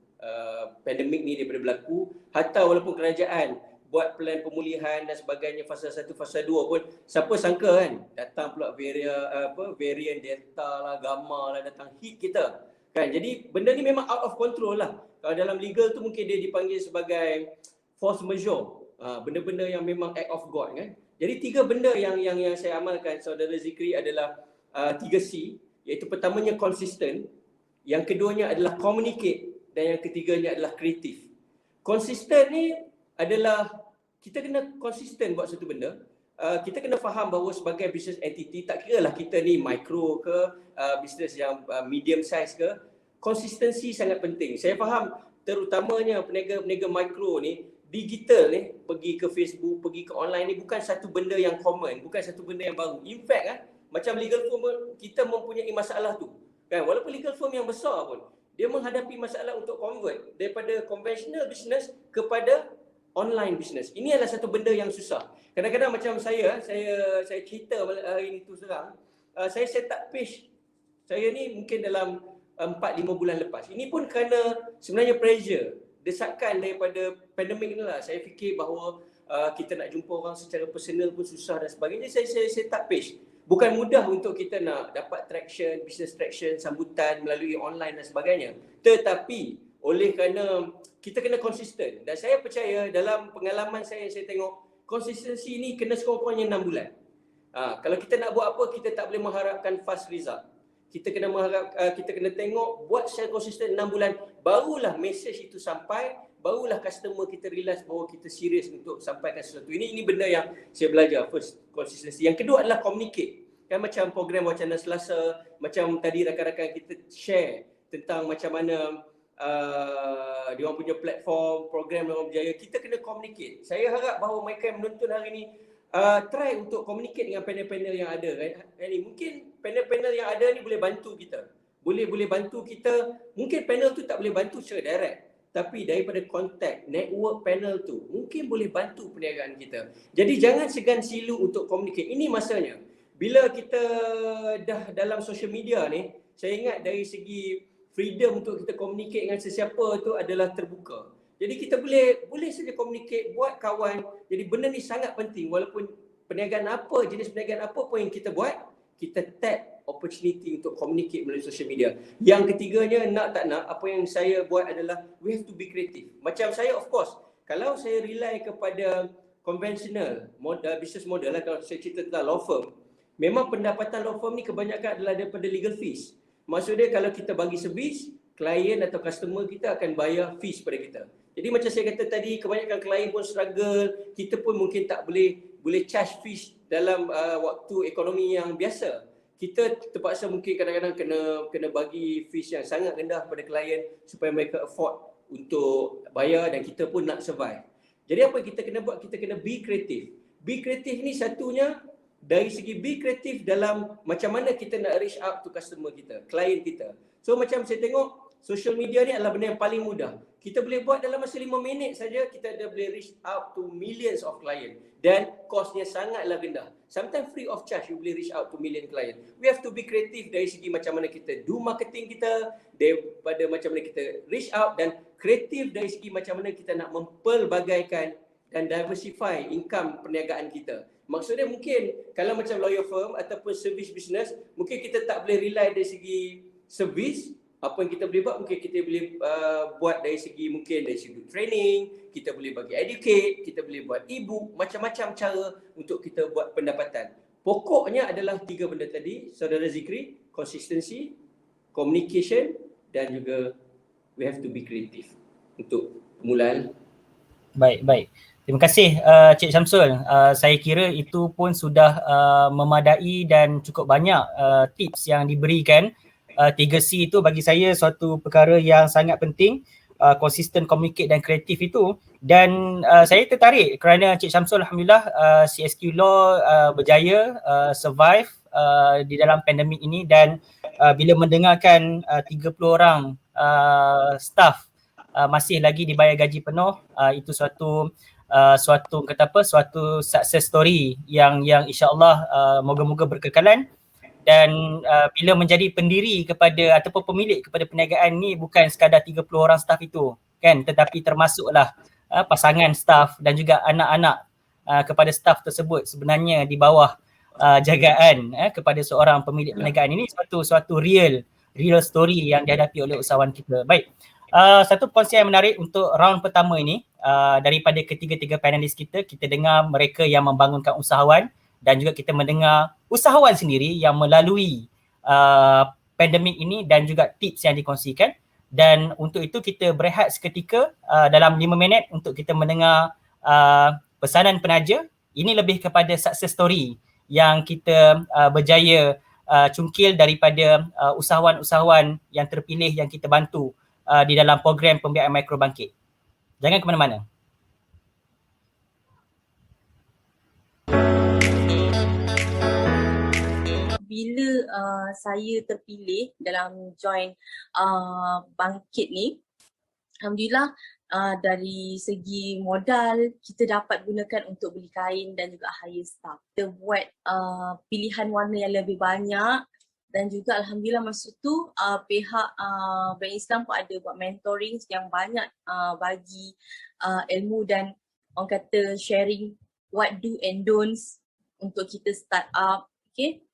pandemik ni daripada berlaku. Hatta walaupun kerajaan buat plan pemulihan dan sebagainya, fasa 1, fasa 2 pun siapa sangka kan datang pula varian delta lah, gamma lah datang hit kita kan. Jadi benda ni memang out of control lah. Kalau dalam legal tu mungkin dia dipanggil sebagai force majeure, benda-benda yang memang act of God kan. Jadi 3 benda yang saya amalkan saudara Zikri adalah 3C, iaitu pertamanya consistent, yang keduanya adalah communicate, dan yang ketiganya adalah kreatif. Consistent ni adalah kita kena konsisten buat satu benda. Kita kena faham bahawa sebagai business entity, tak kira lah kita ni micro ke, business yang medium size ke, konsistensi sangat penting. Saya faham terutamanya peniaga-peniaga micro ni, digital ni, pergi ke Facebook, pergi ke online ni bukan satu benda yang common, bukan satu benda yang baru. In fact kan, macam legal firm kita mempunyai masalah tu. Kan, walaupun legal firm yang besar pun, dia menghadapi masalah untuk convert daripada conventional business kepada online business. Ini adalah satu benda yang susah. Kadang-kadang macam saya cerita hari ini tu serang, saya set up page saya ni mungkin dalam 4-5 bulan lepas. Ini pun kerana sebenarnya pressure, desakan daripada pandemik ni lah. Saya fikir bahawa kita nak jumpa orang secara personal pun susah dan sebagainya. Saya set up page. Bukan mudah untuk kita nak dapat traction, business traction, sambutan melalui online dan sebagainya. Tetapi oleh kerana kita kena konsisten, dan saya percaya dalam pengalaman saya tengok konsistensi ni kena sekurang-kurangnya 6 bulan. Kalau kita nak buat apa, kita tak boleh mengharapkan fast result. Kita kena tengok buat secara konsisten 6 bulan, barulah message itu sampai, barulah customer kita realize bahawa kita serius untuk sampaikan sesuatu. Ini benda yang saya belajar. First, konsistensi. Yang kedua adalah communicate. Kan macam program Wacana Selasa, macam tadi rakan-rakan kita share tentang macam mana diorang punya platform, program diorang berjaya, kita kena communicate. Saya harap bahawa mereka yang menonton hari ni try untuk communicate dengan panel-panel yang ada kan. Mungkin panel-panel yang ada ni boleh bantu kita. Boleh bantu kita. Mungkin panel tu tak boleh bantu secara direct, tapi daripada kontak network panel tu mungkin boleh bantu perniagaan kita. Jadi jangan segan silu untuk communicate. Ini masanya. Bila kita dah dalam social media ni, saya ingat dari segi freedom untuk kita communicate dengan sesiapa tu adalah terbuka. Jadi kita boleh saja communicate, buat kawan. Jadi benda ni sangat penting, walaupun perniagaan apa, jenis perniagaan apa pun yang kita buat, kita tap opportunity untuk communicate melalui social media. Yang ketiganya, nak tak nak, apa yang saya buat adalah we have to be creative. Macam saya, of course, kalau saya rely kepada conventional business model lah, kalau saya cerita tentang law firm, memang pendapatan law firm ni kebanyakan adalah daripada legal fees. Maksudnya kalau kita bagi servis, klien atau customer kita akan bayar fees pada kita. Jadi macam saya kata tadi, kebanyakan klien pun struggle, kita pun mungkin tak boleh charge fees dalam waktu ekonomi yang biasa. Kita terpaksa mungkin kadang-kadang kena bagi fees yang sangat rendah pada klien supaya mereka afford untuk bayar dan kita pun nak survive. Jadi apa yang kita kena buat? Kita kena be creative. Be creative ni satunya dari segi be creative dalam macam mana kita nak reach out to customer kita, klien kita. So macam saya tengok social media ni adalah benda yang paling mudah. Kita boleh buat dalam masa 5 minit saja, kita dah boleh reach out to millions of client dan kosnya sangatlah rendah. Sometimes free of charge you boleh reach out to million client. We have to be creative dari segi macam mana kita do marketing kita, daripada macam mana kita reach out, dan kreatif dari segi macam mana kita nak mempelbagaikan dan diversify income perniagaan kita. Maksudnya mungkin kalau macam lawyer firm ataupun service business, mungkin kita tak boleh rely dari segi service. Apa yang kita boleh buat, mungkin kita boleh buat dari segi training, kita boleh bagi educate, kita boleh buat e-book, macam-macam cara untuk kita buat pendapatan. Pokoknya adalah 3 benda tadi, Saudara Zikri, consistency, communication dan juga we have to be creative untuk permulaan. Baik. Terima kasih Cik Syamsul. Saya kira itu pun sudah memadai dan cukup banyak tips yang diberikan. 3C itu bagi saya suatu perkara yang sangat penting, konsisten, communicate dan kreatif itu. Dan saya tertarik kerana Cik Syamsul alhamdulillah CSQ Law berjaya survive di dalam pandemik ini, dan bila mendengarkan 30 orang staff masih lagi dibayar gaji penuh, itu suatu success story yang insya-Allah moga-moga berkekalan. Dan bila menjadi pendiri kepada ataupun pemilik kepada perniagaan ni bukan sekadar 30 orang staff itu kan, tetapi termasuklah pasangan staff dan juga anak-anak kepada staff tersebut sebenarnya di bawah jagaan kepada seorang pemilik perniagaan. Ini suatu real story yang dihadapi oleh usahawan kita. Baik. Satu perkongsian yang menarik untuk round pertama ini, daripada ketiga-tiga panelis kita dengar mereka yang membangunkan usahawan, dan juga kita mendengar usahawan sendiri yang melalui pandemik ini dan juga tips yang dikongsikan. Dan untuk itu kita berehat seketika dalam 5 minit untuk kita mendengar pesanan penaja. Ini lebih kepada success story yang kita berjaya cungkil daripada usahawan-usahawan yang terpilih yang kita bantu di dalam program pembiayaan mikro bangkit. Jangan ke mana-mana. Bila saya terpilih dalam join bangkit ni, alhamdulillah dari segi modal kita dapat gunakan untuk beli kain dan juga hire staff. Kita buat pilihan warna yang lebih banyak, dan juga alhamdulillah masa tu pihak Bank Islam pun ada buat mentoring yang banyak bagi ilmu dan orang kata sharing what do and don'ts untuk kita start up. Okay.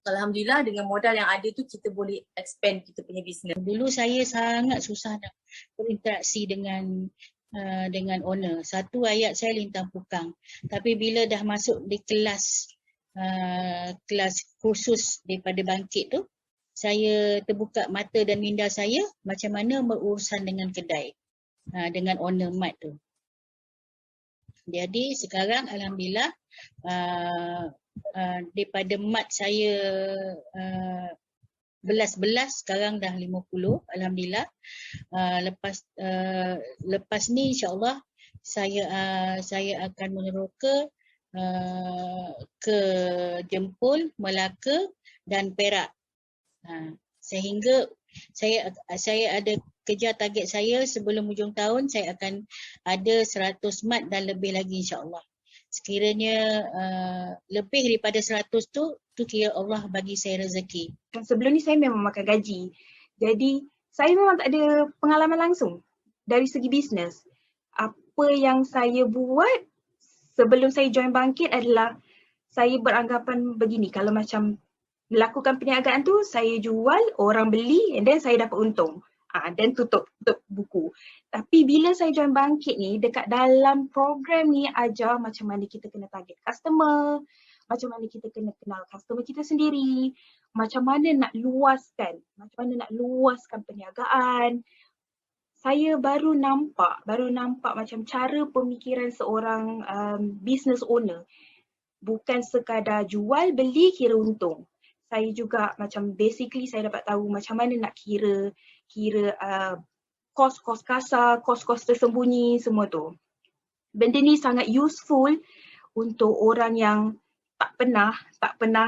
Alhamdulillah dengan modal yang ada tu kita boleh expand kita punya bisnes. Dulu saya sangat susah nak berinteraksi dengan owner. Satu ayat saya lintang pukang. Tapi bila dah masuk di kelas kursus daripada bangkit tu, saya terbuka mata dan minda saya macam mana berurusan dengan kedai, dengan owner mat tu. Jadi sekarang alhamdulillah daripada mat saya belas-belas, sekarang dah 50, alhamdulillah. Lepas ni insya-Allah saya akan meneroka ke Jempol, Melaka dan Perak. Sehingga saya ada kejar target saya sebelum hujung tahun, saya akan ada 100 mat dan lebih lagi insya-Allah. Sekiranya lebih daripada 100 tu kira Allah bagi saya rezeki. Sebelum ni saya memang makan gaji. Jadi saya memang tak ada pengalaman langsung dari segi bisnes. Apa yang saya buat sebelum saya join Bangkit adalah saya beranggapan begini, kalau macam melakukan perniagaan tu saya jual, orang beli and then saya dapat untung. Dan tutup buku. Tapi bila saya join Bangkit ni, dekat dalam program ni ajar macam mana kita kena target customer, macam mana kita kena kenal customer kita sendiri, macam mana nak luaskan perniagaan. Saya baru nampak macam cara pemikiran seorang business owner. Bukan sekadar jual, beli, kira untung. Saya juga macam basically saya dapat tahu macam mana nak kira kos-kos kasar, kos-kos tersembunyi, semua tu. Benda ni sangat useful untuk orang yang tak pernah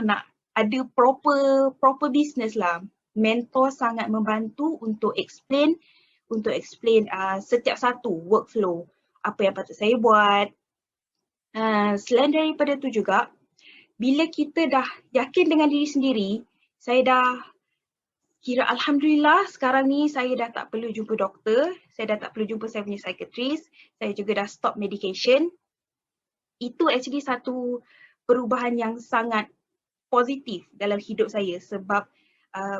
nak ada proper business lah. Mentor sangat membantu untuk explain setiap satu workflow, apa yang patut saya buat. Selain daripada tu juga, bila kita dah yakin dengan diri sendiri, saya dah kira alhamdulillah sekarang ni saya dah tak perlu jumpa doktor, saya dah tak perlu jumpa saya punya psychiatrist, saya juga dah stop medication. Itu actually satu perubahan yang sangat positif dalam hidup saya sebab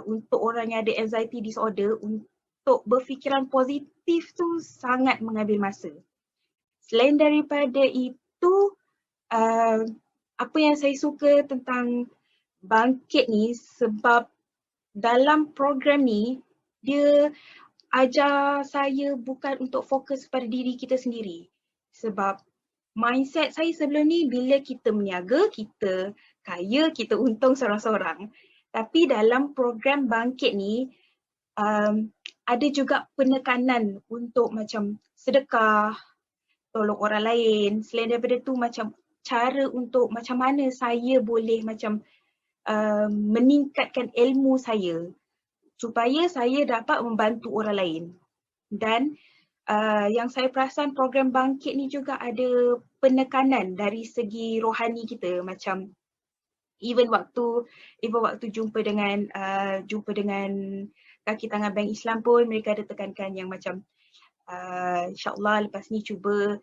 untuk orang yang ada anxiety disorder, untuk berfikiran positif tu sangat mengambil masa. Selain daripada itu, apa yang saya suka tentang Bangkit ni sebab dalam program ni dia ajar saya bukan untuk fokus pada diri kita sendiri. Sebab mindset saya sebelum ni bila kita berniaga, kita kaya, kita untung seorang-seorang. Tapi dalam program Bangkit ni ada juga penekanan untuk macam sedekah, tolong orang lain. Selain daripada tu macam cara untuk macam mana saya boleh macam meningkatkan ilmu saya supaya saya dapat membantu orang lain. Dan yang saya perasan program Bangkit ni juga ada penekanan dari segi rohani kita, macam even waktu jumpa dengan kaki tangan Bank Islam pun mereka ada tekankan yang macam insyaAllah lepas ni cuba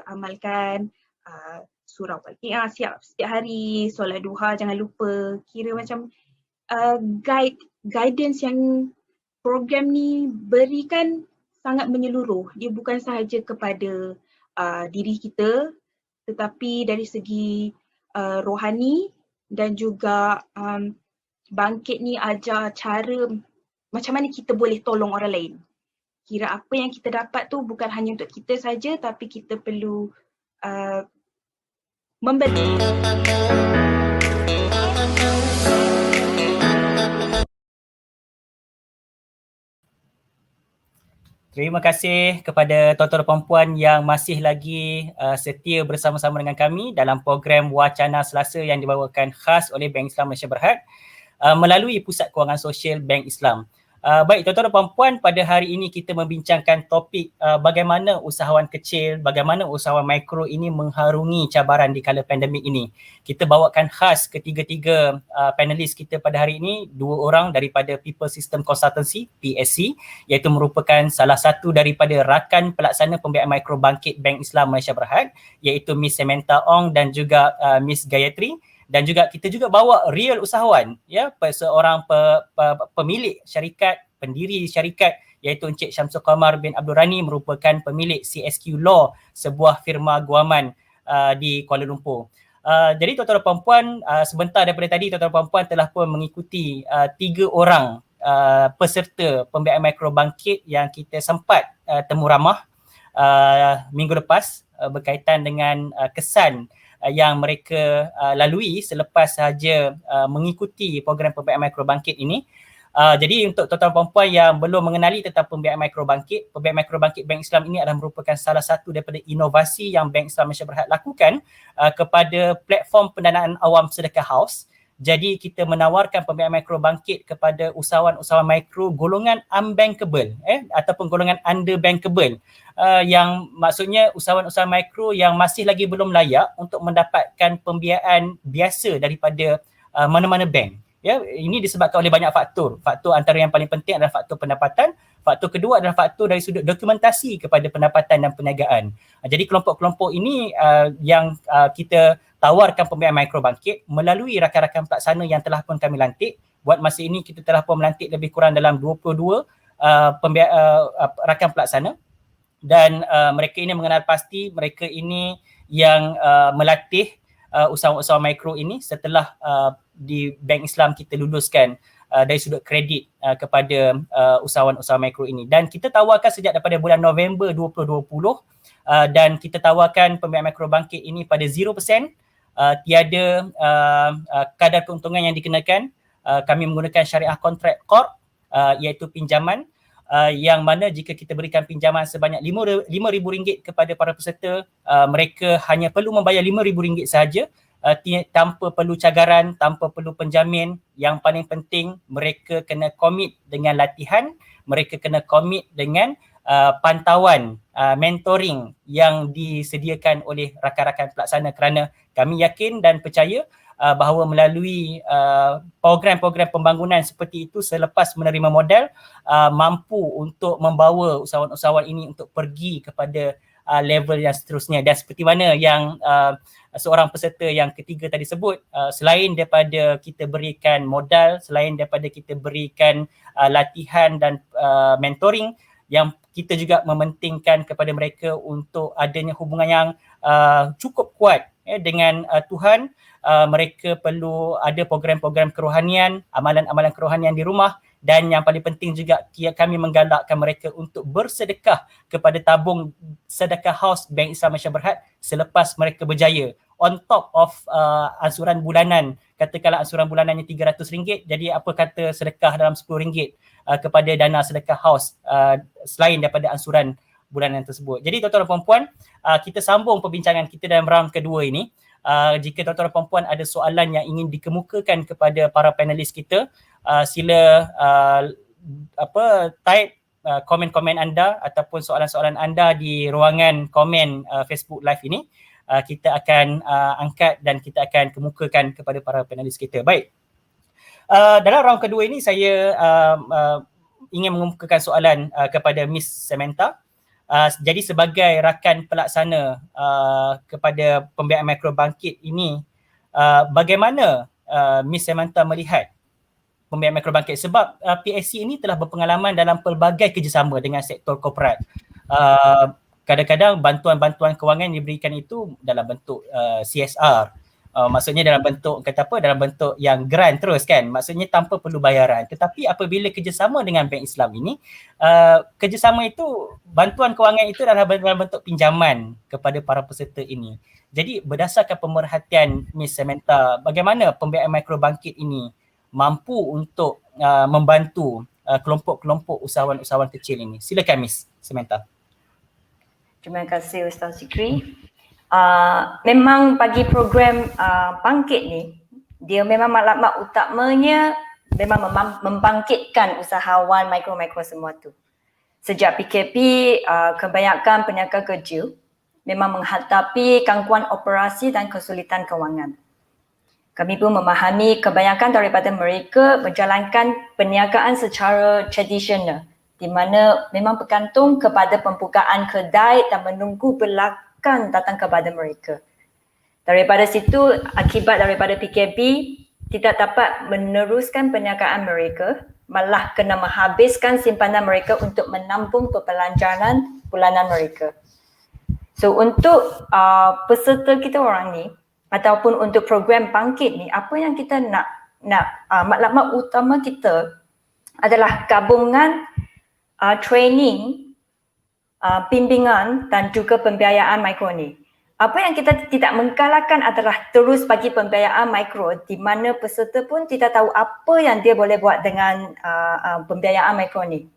amalkan surah Al-Fatihah setiap hari, solat duha jangan lupa. Kira macam guidance yang program ni berikan sangat menyeluruh. Dia bukan sahaja kepada diri kita tetapi dari segi rohani, dan juga Bangkit ni ajar cara macam mana kita boleh tolong orang lain. Kira apa yang kita dapat tu bukan hanya untuk kita saja tapi kita perlu memberi. Terima kasih kepada tuan-tuan dan puan yang masih lagi setia bersama-sama dengan kami dalam program Wacana Selasa yang dibawakan khas oleh Bank Islam Malaysia Berhad melalui Pusat Kewangan Sosial Bank Islam. Baik tuan-tuan dan puan, pada hari ini kita membincangkan topik bagaimana usahawan kecil, bagaimana usahawan mikro ini mengharungi cabaran di kala pandemik ini. Kita bawakan khas ketiga-tiga panelis kita pada hari ini, dua orang daripada People System Consultancy, PSC, iaitu merupakan salah satu daripada rakan pelaksana pembiayaan mikro Bangkit Bank Islam Malaysia Berhad, iaitu Miss Samantha Ong dan juga Miss Gayatri. Dan juga kita juga bawa real usahawan, ya, seorang pemilik syarikat, pendiri syarikat, iaitu Encik Syamsul Qamar bin Abdul Rani, merupakan pemilik CSQ Law, sebuah firma guaman di Kuala Lumpur. Jadi tuan-tuan dan puan, sebentar daripada tadi tuan-tuan dan puan telah pun mengikuti 3 orang peserta pembiayaan mikro Bangkit yang kita sempat temu ramah minggu lepas berkaitan dengan kesan yang mereka lalui selepas sahaja mengikuti program pembiayaan mikrobangkit ini. Jadi untuk tuan-tuan perempuan yang belum mengenali tentang pembiayaan mikrobangkit Bank Islam ini adalah merupakan salah satu daripada inovasi yang Bank Islam Malaysia Berhad lakukan kepada platform pendanaan awam sedekah haus. Jadi kita menawarkan pembiayaan mikrobangkit kepada usahawan-usahawan mikro golongan unbankable ataupun golongan underbankable, yang maksudnya usahawan-usahawan mikro yang masih lagi belum layak untuk mendapatkan pembiayaan biasa daripada mana-mana bank. Ya, ini disebabkan oleh banyak faktor. Faktor antara yang paling penting adalah faktor pendapatan. Faktor kedua adalah faktor dari sudut dokumentasi kepada pendapatan dan perniagaan. Jadi kelompok-kelompok ini yang kita tawarkan pembiayaan mikrobangkit melalui rakan-rakan pelaksana yang telah pun kami lantik. Buat masa ini kita telah pun melantik lebih kurang dalam 22 rakan pelaksana, dan mereka ini mengenal pasti, mereka ini yang melatih usahawan-usahawan mikro ini setelah di Bank Islam kita luluskan dari sudut kredit kepada usahawan-usahawan mikro ini. Dan kita tawarkan sejak daripada bulan November 2020 dan kita tawarkan pembiayaan mikrobangkit ini pada 0%, tiada kadar keuntungan yang dikenakan. Kami menggunakan syariah kontrak Corp, iaitu pinjaman yang mana jika kita berikan pinjaman sebanyak RM5,000 kepada para peserta, mereka hanya perlu membayar RM5,000 sahaja, tanpa perlu cagaran, tanpa perlu penjamin. Yang paling penting, mereka kena komit dengan latihan, mereka kena komit dengan pantauan, mentoring yang disediakan oleh rakan-rakan pelaksana, kerana kami yakin dan percaya bahawa melalui program-program pembangunan seperti itu, selepas menerima modal, mampu untuk membawa usahawan-usahawan ini untuk pergi kepada level yang seterusnya. Dan seperti mana yang seorang peserta yang ketiga tadi sebut, selain daripada kita berikan modal, selain daripada kita berikan latihan dan mentoring, yang kita juga mementingkan kepada mereka untuk adanya hubungan yang cukup kuat dengan Tuhan. Mereka perlu ada program-program kerohanian, amalan-amalan kerohanian di rumah, dan yang paling penting juga kami menggalakkan mereka untuk bersedekah kepada tabung sedekah haus Bank Islam Malaysia Berhad selepas mereka berjaya. On top of ansuran bulanan, katakanlah ansuran bulanannya RM300, jadi apa kata sedekah dalam RM10 kepada dana sedekah haus selain daripada ansuran bulanan tersebut. Jadi tuan-tuan dan puan-puan, kita sambung perbincangan kita dalam round kedua ini. Jika tuan-tuan dan puan-puan ada soalan yang ingin dikemukakan kepada para panelis kita, sila type komen-komen anda ataupun soalan-soalan anda di ruangan komen Facebook Live ini. Kita akan angkat dan kita akan kemukakan kepada para panelis kita. Baik. Dalam round kedua ini saya ingin mengemukakan soalan kepada Miss Samantha. Jadi sebagai rakan pelaksana kepada pembiayaan mikrobangkit ini, bagaimana Miss Samantha melihat pembiayaan mikrobangkit, sebab PSC ini telah berpengalaman dalam pelbagai kerjasama dengan sektor korporat. Kadang-kadang bantuan-bantuan kewangan yang diberikan itu dalam bentuk CSR. Maksudnya dalam bentuk dalam bentuk yang grant terus kan, maksudnya tanpa perlu bayaran. Tetapi apabila kerjasama dengan Bank Islam ini, kerjasama itu, bantuan kewangan itu dalam bentuk pinjaman kepada para peserta ini. Jadi berdasarkan pemerhatian Miss Samantha, bagaimana pembiayaan mikrobangkit ini mampu untuk membantu kelompok-kelompok usahawan-usahawan kecil ini? Silakan Miss Samantha. Terima kasih Ustaz Zikri. Memang bagi program bangkit ni, dia memang maklumat utamanya memang membangkitkan usahawan mikro-mikro semua tu. Sejak PKP, kebanyakan peniaga kerja memang menghadapi gangguan operasi dan kesulitan kewangan. Kami pun memahami kebanyakan daripada mereka menjalankan perniagaan secara tradisional, di mana memang bergantung kepada pembukaan kedai dan menunggu pelanggan datang kepada mereka. Daripada situ, akibat daripada PKP, tidak dapat meneruskan perniagaan mereka, malah kena menghabiskan simpanan mereka untuk menampung perbelanjaan bulanan mereka. So untuk peserta kita orang ni, ataupun untuk program bangkit ni, apa yang kita nak maklumat utama kita adalah gabungan training, bimbingan dan juga pembiayaan mikro ni. Apa yang kita tidak menggalakkan adalah terus bagi pembiayaan mikro di mana peserta pun tidak tahu apa yang dia boleh buat dengan pembiayaan mikro ni.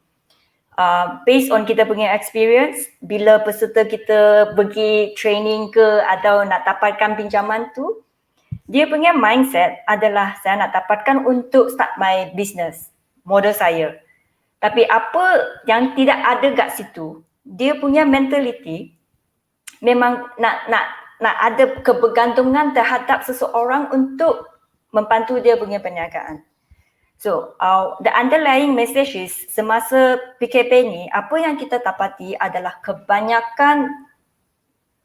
Based on kita punya experience, bila peserta kita pergi training ke atau nak dapatkan pinjaman tu, dia punya mindset adalah saya nak dapatkan untuk start my business, modal saya. Tapi apa yang tidak ada kat situ, dia punya mentality memang nak ada kebergantungan terhadap seseorang untuk membantu dia punya perniagaan. So, the underlying message is semasa PKP ni, apa yang kita dapati adalah kebanyakan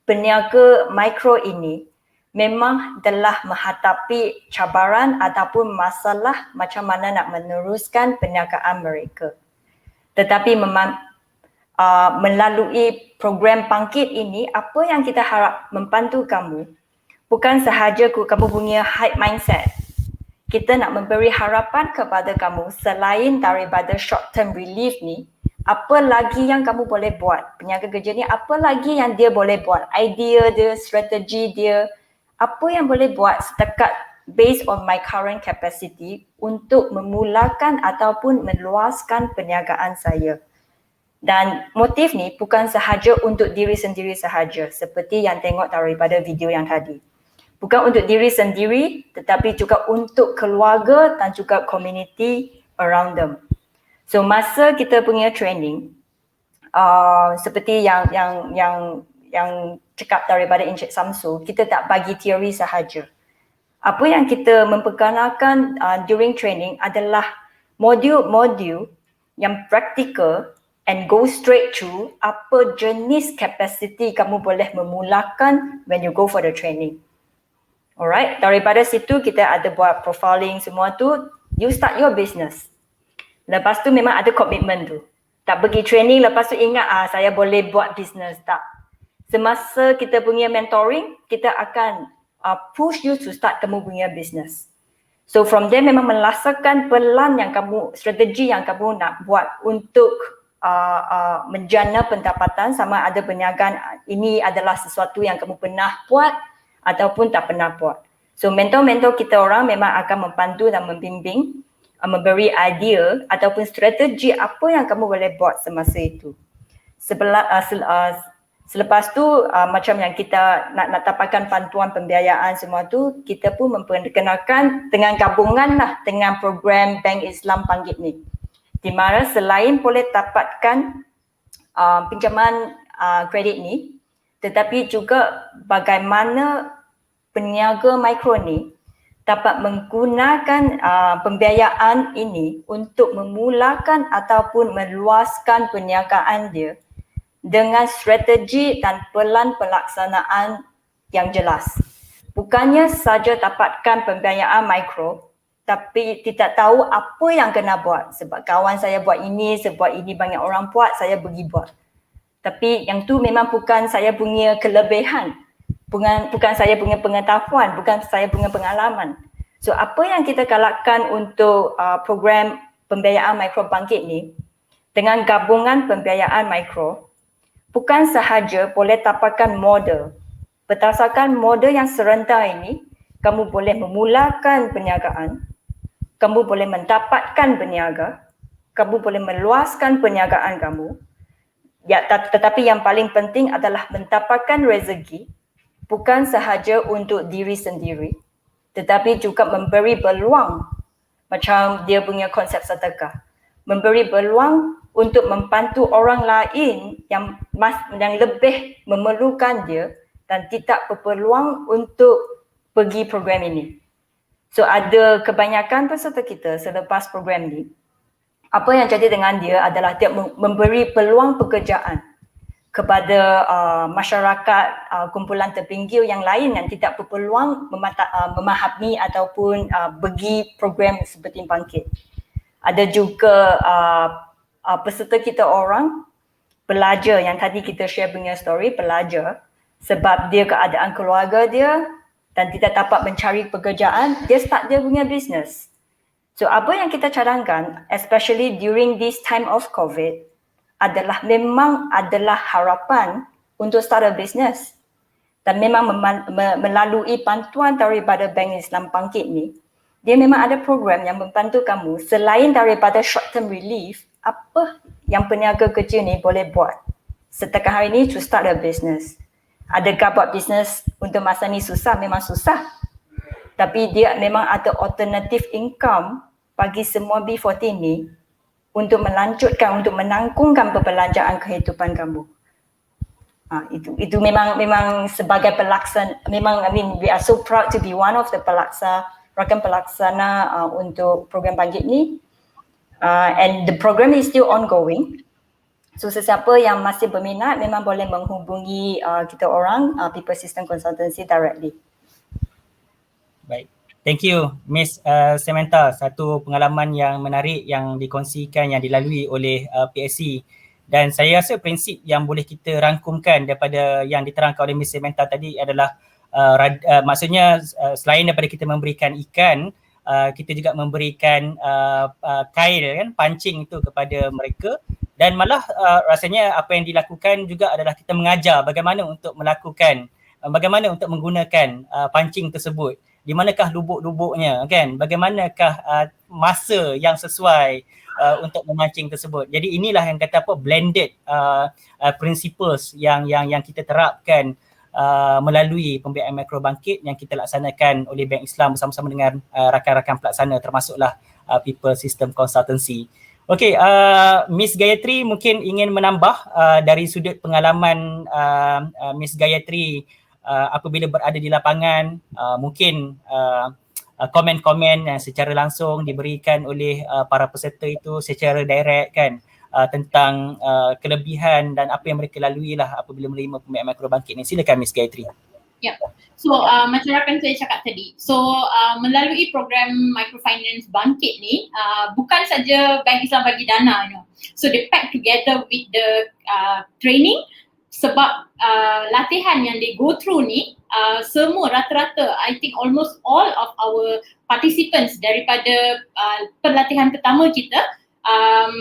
peniaga mikro ini memang telah menghadapi cabaran ataupun masalah macam mana nak meneruskan perniagaan mereka. Tetapi melalui program bangkit ini, apa yang kita harap membantu kamu bukan sahaja kamu punya high mindset. Kita nak memberi harapan kepada kamu selain daripada short term relief ni, apa lagi yang kamu boleh buat. Peniaga kerja ni apa lagi yang dia boleh buat, idea dia, strategi dia, apa yang boleh buat setakat based on my current capacity untuk memulakan ataupun meluaskan perniagaan saya. Dan motif ni bukan sahaja untuk diri sendiri sahaja seperti yang tengok daripada video yang tadi. Bukan untuk diri sendiri tetapi juga untuk keluarga dan juga community around them. So masa kita punya training, seperti yang cakap daripada Encik Samsul, kita tak bagi teori sahaja. Apa yang kita memperkenalkan during training adalah modul-modul yang praktikal and go straight to apa jenis capacity kamu boleh memulakan when you go for the training. Alright, daripada situ kita ada buat profiling semua tu, you start your business. Lepas tu memang ada komitmen tu. Tak pergi training lepas tu ingat saya boleh buat business, tak. Semasa kita punya mentoring, kita akan push you to start kamu punya business. So from there memang melaksanakan pelan yang kamu, strategi yang kamu nak buat untuk menjana pendapatan, sama ada perniagaan ini adalah sesuatu yang kamu pernah buat ataupun tak pernah buat. So mentor-mentor kita orang memang akan membantu dan membimbing, memberi idea ataupun strategi apa yang kamu boleh buat semasa itu. Selepas tu macam yang kita nak dapatkan bantuan pembiayaan semua tu, kita pun memperkenalkan dengan gabungan lah dengan program Bank Islam Bangkit ni. Di mana selain boleh dapatkan pinjaman kredit ni, tetapi juga bagaimana peniaga mikro ni dapat menggunakan pembiayaan ini untuk memulakan ataupun meluaskan perniagaan dia dengan strategi dan pelan pelaksanaan yang jelas. Bukannya saja dapatkan pembiayaan mikro, tapi tidak tahu apa yang kena buat. Sebab kawan saya buat ini, sebab ini banyak orang buat, saya pergi buat. Tapi yang tu memang bukan saya punya kelebihan. Bukan saya punya pengetahuan, bukan saya punya pengalaman. So apa yang kita galakkan untuk program pembiayaan mikro bangkit ni, dengan gabungan pembiayaan mikro, bukan sahaja boleh dapatkan modal. Berdasarkan modal yang serendah ini, kamu boleh memulakan perniagaan, kamu boleh mendapatkan peniaga, kamu boleh meluaskan perniagaan kamu. Ya, tetapi yang paling penting adalah mendapatkan rezeki, bukan sahaja untuk diri sendiri, tetapi juga memberi peluang, macam dia punya konsep sedekah. Memberi peluang untuk membantu orang lain yang lebih memerlukan dia dan tidak berpeluang untuk pergi program ini. So ada kebanyakan peserta kita selepas program ni, apa yang jadi dengan dia adalah dia memberi peluang pekerjaan kepada masyarakat kumpulan terpinggir yang lain yang tidak berpeluang memahami ataupun pergi program seperti bangkit. Ada juga peserta kita orang belajar, yang tadi kita share punya story, belajar sebab dia keadaan keluarga dia dan tidak dapat mencari pekerjaan, dia start dia punya business. So apa yang kita cadangkan, especially during this time of COVID, memang adalah harapan untuk start a business. dan memang melalui bantuan daripada Bank Islam Bangkit ni, dia memang ada program yang membantu kamu selain daripada short term relief, apa yang peniaga kecil ni boleh buat setakat hari ni to start a business. Adakah buat business untuk masa ni susah? Memang susah. Tapi dia memang ada alternative income bagi semua B14 ni untuk melanjutkan, untuk menangkungkan perbelanjaan kehidupan kamu. Itu memang sebagai pelaksana, memang we are so proud to be one of the rakan pelaksana untuk program Bangkit ni, and the program is still ongoing. So sesiapa yang masih berminat memang boleh menghubungi kita orang People System Consultancy directly. Baik. Thank you Miss Samantha, satu pengalaman yang menarik yang dikongsikan, yang dilalui oleh PSC. Dan saya rasa prinsip yang boleh kita rangkumkan daripada yang diterangkan oleh Miss Samantha tadi adalah maksudnya selain daripada kita memberikan ikan, kita juga memberikan kail kan, pancing itu kepada mereka, dan malah rasanya apa yang dilakukan juga adalah kita mengajar bagaimana untuk melakukan, bagaimana untuk menggunakan pancing tersebut, di manakah lubuk-lubuknya kan, bagaimanakah masa yang sesuai untuk memancing tersebut. Jadi inilah yang kata apa, blended principles yang kita terapkan melalui pembiayaan mikro bangkit yang kita laksanakan oleh Bank Islam bersama-sama dengan rakan-rakan pelaksana, termasuklah People System Consultancy. Okey, Miss Gayatri mungkin ingin menambah dari sudut pengalaman Miss Gayatri apabila berada di lapangan, mungkin komen-komen yang secara langsung diberikan oleh para peserta itu secara direct kan, tentang kelebihan dan apa yang mereka lalui lah apabila menerima pembiayaan mikro bangkit ni. Silakan Miss Gayatri. Ya. So macam rakan saya cakap tadi, so melalui program microfinance bangkit ni, bukan saja Bank Islam bagi dana, so they pack together with the training, sebab latihan yang they go through ni, semua rata-rata, I think almost all of our participants daripada pelatihan pertama kita,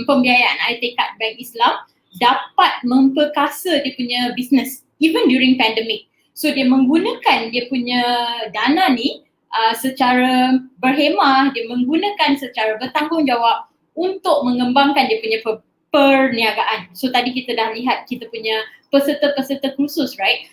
pembiayaan ITCAD Bank Islam, dapat memperkasa dia punya business even during pandemic. So dia menggunakan dia punya dana ni secara berhemah, dia menggunakan secara bertanggungjawab untuk mengembangkan dia punya perniagaan. So tadi kita dah lihat kita punya peserta-peserta kursus, right?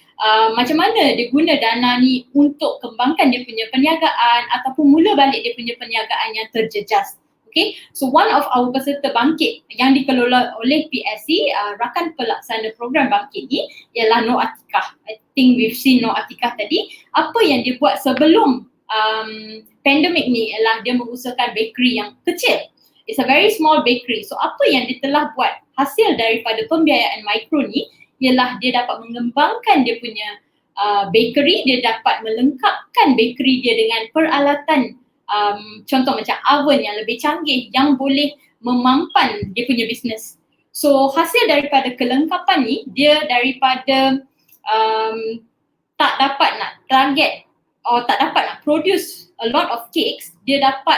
Macam mana dia guna dana ni untuk kembangkan dia punya perniagaan ataupun mula balik dia punya perniagaan yang terjejas. Okay, so one of our peserta bangkit yang dikelola oleh PSC, rakan pelaksana program bangkit ni ialah Nur Atikah. I think we've seen Nur Atikah tadi. Apa yang dia buat sebelum pandemik ni ialah dia mengusahakan bakery yang kecil. It's a very small bakery. So apa yang dia telah buat hasil daripada pembiayaan mikro ni ialah dia dapat mengembangkan dia punya bakery, dia dapat melengkapkan bakery dia dengan peralatan contoh macam oven yang lebih canggih yang boleh memampan dia punya bisnes. So hasil daripada kelengkapan ni, dia daripada tak dapat nak target atau tak dapat nak produce a lot of cakes, dia dapat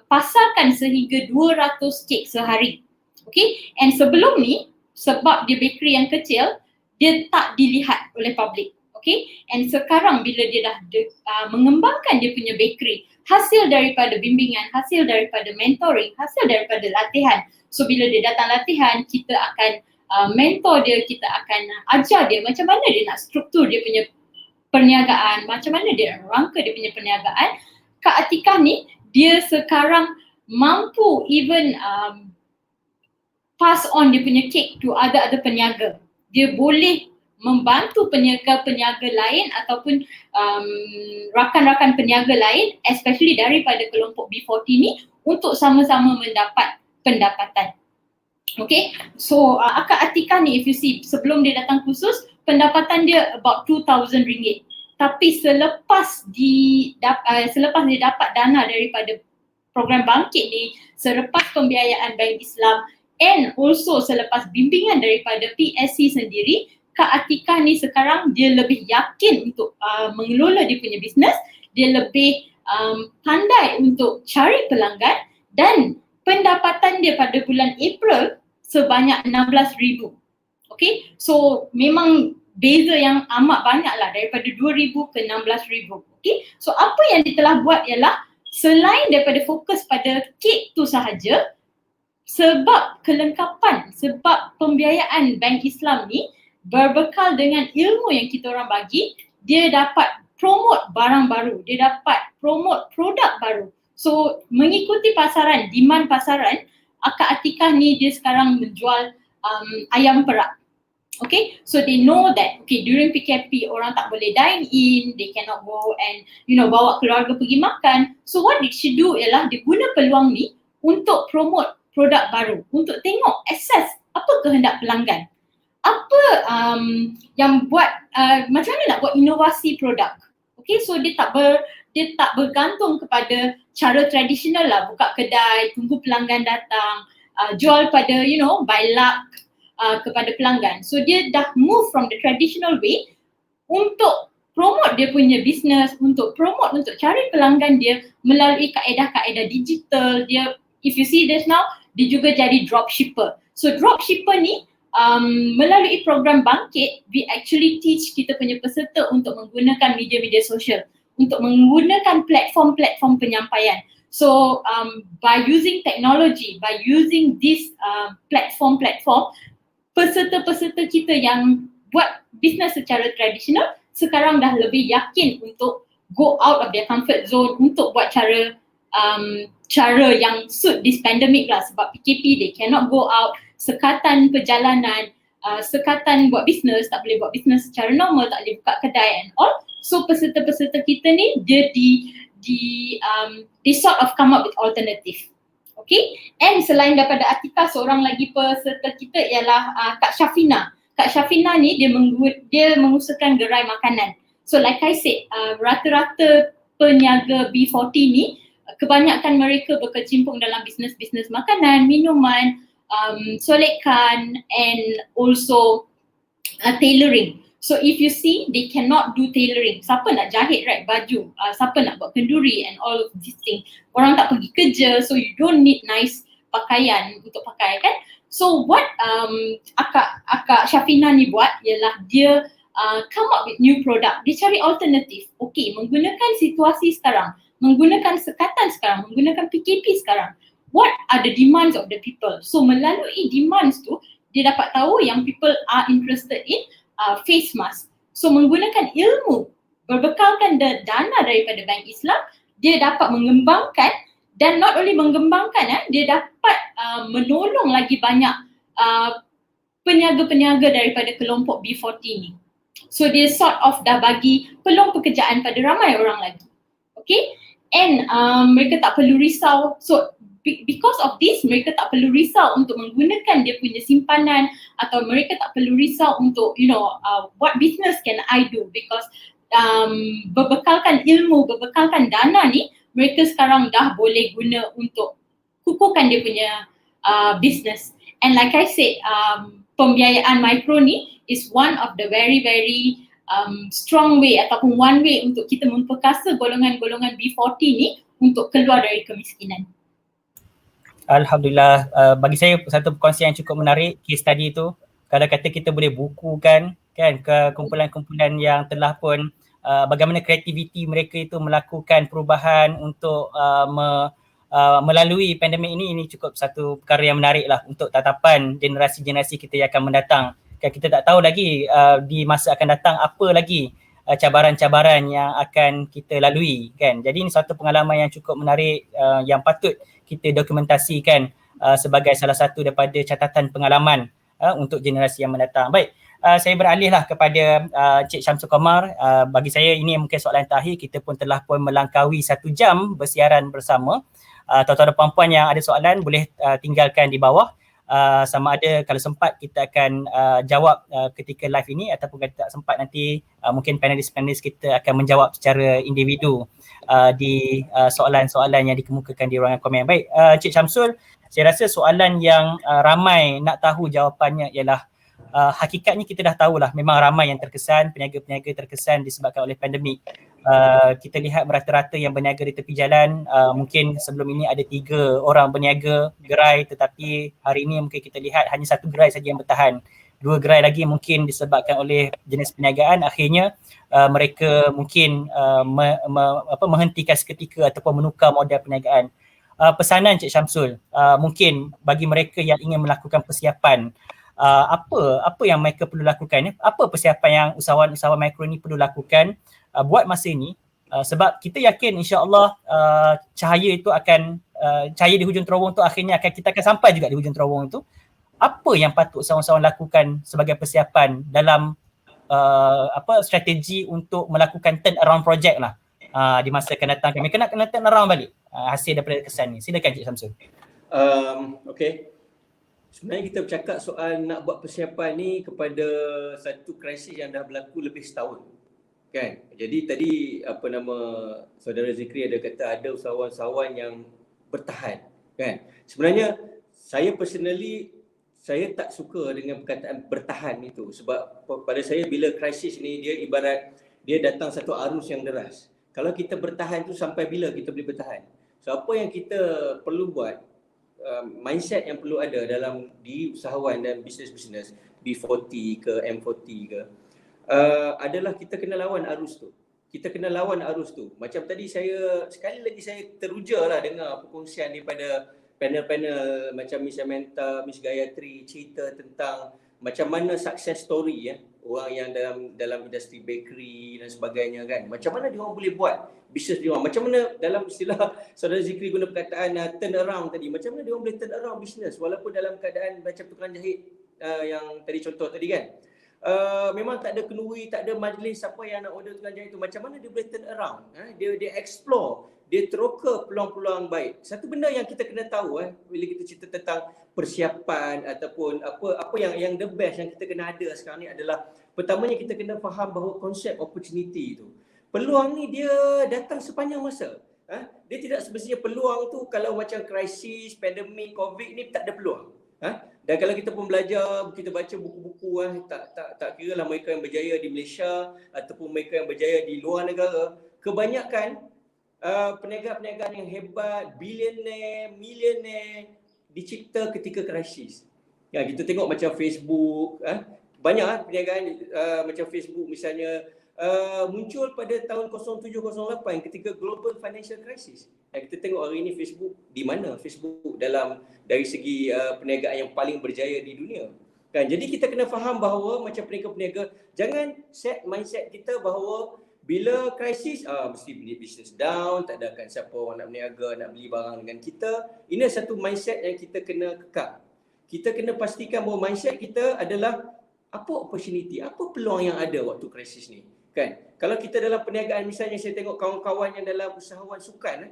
pasarkan sehingga 200 kek sehari. Okay, and sebelum ni sebab dia bakery yang kecil, dia tak dilihat oleh public. Okay, and sekarang bila dia dah mengembangkan dia punya bakery, hasil daripada bimbingan, hasil daripada mentoring, hasil daripada latihan. So bila dia datang latihan, kita akan mentor dia, kita akan ajar dia macam mana dia nak struktur dia punya perniagaan, macam mana dia rangka dia punya perniagaan. Kak Atikah ni, dia sekarang mampu even pass on dia punya cake to other peniaga. Dia boleh membantu peniaga-peniaga lain ataupun rakan-rakan peniaga lain, especially daripada kelompok B40 ni, untuk sama-sama mendapat pendapatan. Okay, so Akak Atikah ni, if you see, sebelum dia datang kursus, pendapatan dia about RM2,000. Tapi selepas dia dapat dana daripada program bangkit ni, selepas pembiayaan Bank Islam and also selepas bimbingan daripada PSC sendiri, Kak Atikah ni sekarang dia lebih yakin untuk mengelola dia punya bisnes, dia lebih pandai untuk cari pelanggan, dan pendapatan dia pada bulan April sebanyak 16,000. Okay, so memang beza yang amat banyak lah, daripada 2,000 ke 16,000. Okay, so apa yang dia telah buat ialah selain daripada fokus pada kek tu sahaja, sebab kelengkapan, sebab pembiayaan Bank Islam ni berbekal dengan ilmu yang kita orang bagi, dia dapat promote barang baru, dia dapat promote produk baru. So mengikuti pasaran, demand pasaran, Akak Atikah ni dia sekarang menjual ayam perak. Okay, so they know that okay, during PKP orang tak boleh dine in, they cannot go and bawa keluarga pergi makan. So what did she do ialah dia guna peluang ni untuk promote produk baru, untuk tengok assess apa kehendak pelanggan. Apa yang buat macam mana nak buat inovasi produk. Okay, so dia tak bergantung kepada cara tradisional lah, buka kedai, tunggu pelanggan datang, jual pada by luck kepada pelanggan. So dia dah move from the traditional way untuk promote dia punya business, untuk promote, untuk cari pelanggan dia melalui kaedah-kaedah digital. Dia, if you see this now, dia juga jadi dropshipper. So dropshipper ni melalui program Bangkit, we actually teach kita punya peserta untuk menggunakan media-media sosial, untuk menggunakan platform-platform penyampaian. So by using technology, by using this platform-platform, peserta-peserta kita yang buat bisnes secara tradisional sekarang dah lebih yakin untuk go out of their comfort zone, untuk buat cara yang suit this pandemic lah, sebab PKP they cannot go out, sekatan perjalanan, sekatan buat bisnes, tak boleh buat bisnes secara normal, tak boleh buka kedai and all. So peserta-peserta kita ni dia they sort of come up with alternative. Okay, and selain daripada Atikah, seorang lagi peserta kita ialah Kak Syafina. Kak Syafina ni dia mengusahakan gerai makanan. So like I said, rata-rata peniaga B40 ni kebanyakan mereka berkecimpung dalam bisnes-bisnes makanan, minuman, solekan and also tailoring. So if you see, they cannot do tailoring. Siapa nak jahit baju, siapa nak buat kenduri and all of these things. Orang tak pergi kerja, so you don't need nice pakaian untuk pakai kan. So what Akak Syafina ni buat ialah dia come up with new product. Dia cari alternatif. Okay, menggunakan situasi sekarang, menggunakan sekatan sekarang, menggunakan PKP sekarang, what are the demands of the people? So melalui demands tu, dia dapat tahu yang people are interested in face mask. So menggunakan ilmu, berbekalkan dana daripada Bank Islam, dia dapat mengembangkan, dan not only mengembangkan, dia dapat menolong lagi banyak peniaga-peniaga daripada kelompok B40 ni. So dia sort of dah bagi peluang pekerjaan pada ramai orang lagi. Okay, and mereka tak perlu risau. So because of this, mereka tak perlu risau untuk menggunakan dia punya simpanan, atau mereka tak perlu risau untuk what business can I do, because berbekalkan ilmu, berbekalkan dana ni, mereka sekarang dah boleh guna untuk kukuhkan dia punya business. And like I said, pembiayaan mikro ni is one of the very strong way ataupun one way untuk kita memperkasa golongan-golongan B40 ni untuk keluar dari kemiskinan. Alhamdulillah, bagi saya satu perkongsian yang cukup menarik case study tu. Kalau kata kita boleh bukukan kan ke kumpulan-kumpulan yang telah pun bagaimana kreativiti mereka itu melakukan perubahan untuk melalui pandemik ini cukup satu perkara yang menarik lah untuk tatapan generasi-generasi kita yang akan mendatang. Kan kita tak tahu lagi di masa akan datang apa lagi cabaran-cabaran yang akan kita lalui kan. Jadi ini satu pengalaman yang cukup menarik yang patut kita dokumentasikan sebagai salah satu daripada catatan pengalaman untuk generasi yang mendatang. Baik, saya beralihlah kepada Cik Syamsul Qamar. Bagi saya ini mungkin soalan terakhir, kita pun telah pun melangkaui 1 jam bersiaran bersama. Tuan-tuan dan puan-puan yang ada soalan boleh tinggalkan di bawah. Sama ada kalau sempat kita akan jawab ketika live ini, ataupun kalau tak sempat nanti mungkin panelis-panelis kita akan menjawab secara individu di soalan-soalan yang dikemukakan di ruangan komen. Baik, Cik Syamsul, saya rasa soalan yang ramai nak tahu jawapannya ialah hakikatnya kita dah tahulah memang ramai yang terkesan, peniaga-peniaga terkesan disebabkan oleh pandemik. Kita lihat rata-rata yang berniaga di tepi jalan, mungkin sebelum ini ada 3 orang berniaga gerai, tetapi hari ini mungkin kita lihat hanya 1 gerai saja yang bertahan. 2 2 gerai lagi mungkin disebabkan oleh jenis perniagaan, akhirnya mereka mungkin menghentikan seketika ataupun menukar model perniagaan. Pesanan Cik Syamsul, mungkin bagi mereka yang ingin melakukan persiapan, apa yang mereka perlu lakukan, apa persiapan yang usahawan-usahawan mikro ni perlu lakukan buat masa ini, sebab kita yakin insya-Allah cahaya itu akan cahaya di hujung terowong tu akhirnya kita akan sampai juga di hujung terowong itu. Apa yang patut usahawan-usahawan lakukan sebagai persiapan dalam strategi untuk melakukan turn around project lah di masa akan datang. Kami kena turn around balik hasil daripada kesan ni. Silakan Cik Syamsul. Okay. Sebenarnya kita bercakap soal nak buat persiapan ni kepada satu krisis yang dah berlaku lebih setahun. Kan? Jadi tadi Saudara Zikri ada kata ada usahawan-usahawan yang bertahan. Kan? Sebenarnya saya personally saya tak suka dengan perkataan bertahan itu, sebab pada saya bila krisis ni dia ibarat dia datang satu arus yang deras. Kalau kita bertahan tu sampai bila kita boleh bertahan? So apa yang kita perlu buat, mindset yang perlu ada dalam di usahawan dan bisnes-bisnes B40 ke M40 ke, adalah kita kena lawan arus tu. Kita kena lawan arus tu. Macam tadi sekali lagi saya teruja lah dengar perkongsian daripada panel-panel macam Miss Amenta, Miss Gayatri cerita tentang macam mana success story orang yang dalam industri bakery dan sebagainya kan. Macam mana dia orang boleh buat bisnes dia orang. Macam mana dalam istilah Saudara Zikri guna perkataan turn around tadi. Macam mana dia orang boleh turn around bisnes walaupun dalam keadaan macam tukang jahit yang tadi contoh tadi kan. Memang tak ada kenduri, tak ada majlis siapa yang nak order tukang jahit tu. Macam mana dia boleh turn around? Dia explore, dia teroka peluang-peluang baik. Satu benda yang kita kena tahu bila kita cerita tentang persiapan ataupun apa yang the best yang kita kena ada sekarang ni adalah, pertamanya kita kena faham bahawa konsep opportunity tu, peluang ni dia datang sepanjang masa. Dia tidak semestinya peluang tu kalau macam krisis, pandemik, covid ni tak ada peluang. Dan kalau kita pun belajar, kita baca buku-buku tak kira lah mereka yang berjaya di Malaysia ataupun mereka yang berjaya di luar negara, kebanyakan perniagaan-perniagaan yang hebat, bilioner, milioner dicipta ketika krisis. Ya, kita tengok macam Facebook, banyak perniagaan macam Facebook misalnya muncul pada tahun 07-08 ketika global financial crisis. Kita tengok hari ini Facebook di mana? Facebook dari segi perniagaan yang paling berjaya di dunia. Kan? Jadi kita kena faham bahawa macam peniaga-peniaga, jangan set mindset kita bahawa bila krisis mesti bisnes down, tak ada akan siapa orang nak berniaga, nak beli barang dengan kita. Ini satu mindset yang kita kena kekal. Kita kena pastikan bahawa mindset kita adalah apa opportunity, apa peluang yang ada waktu krisis ni. Kan? Kalau kita dalam perniagaan, misalnya saya tengok kawan-kawan yang dalam usahawan sukan,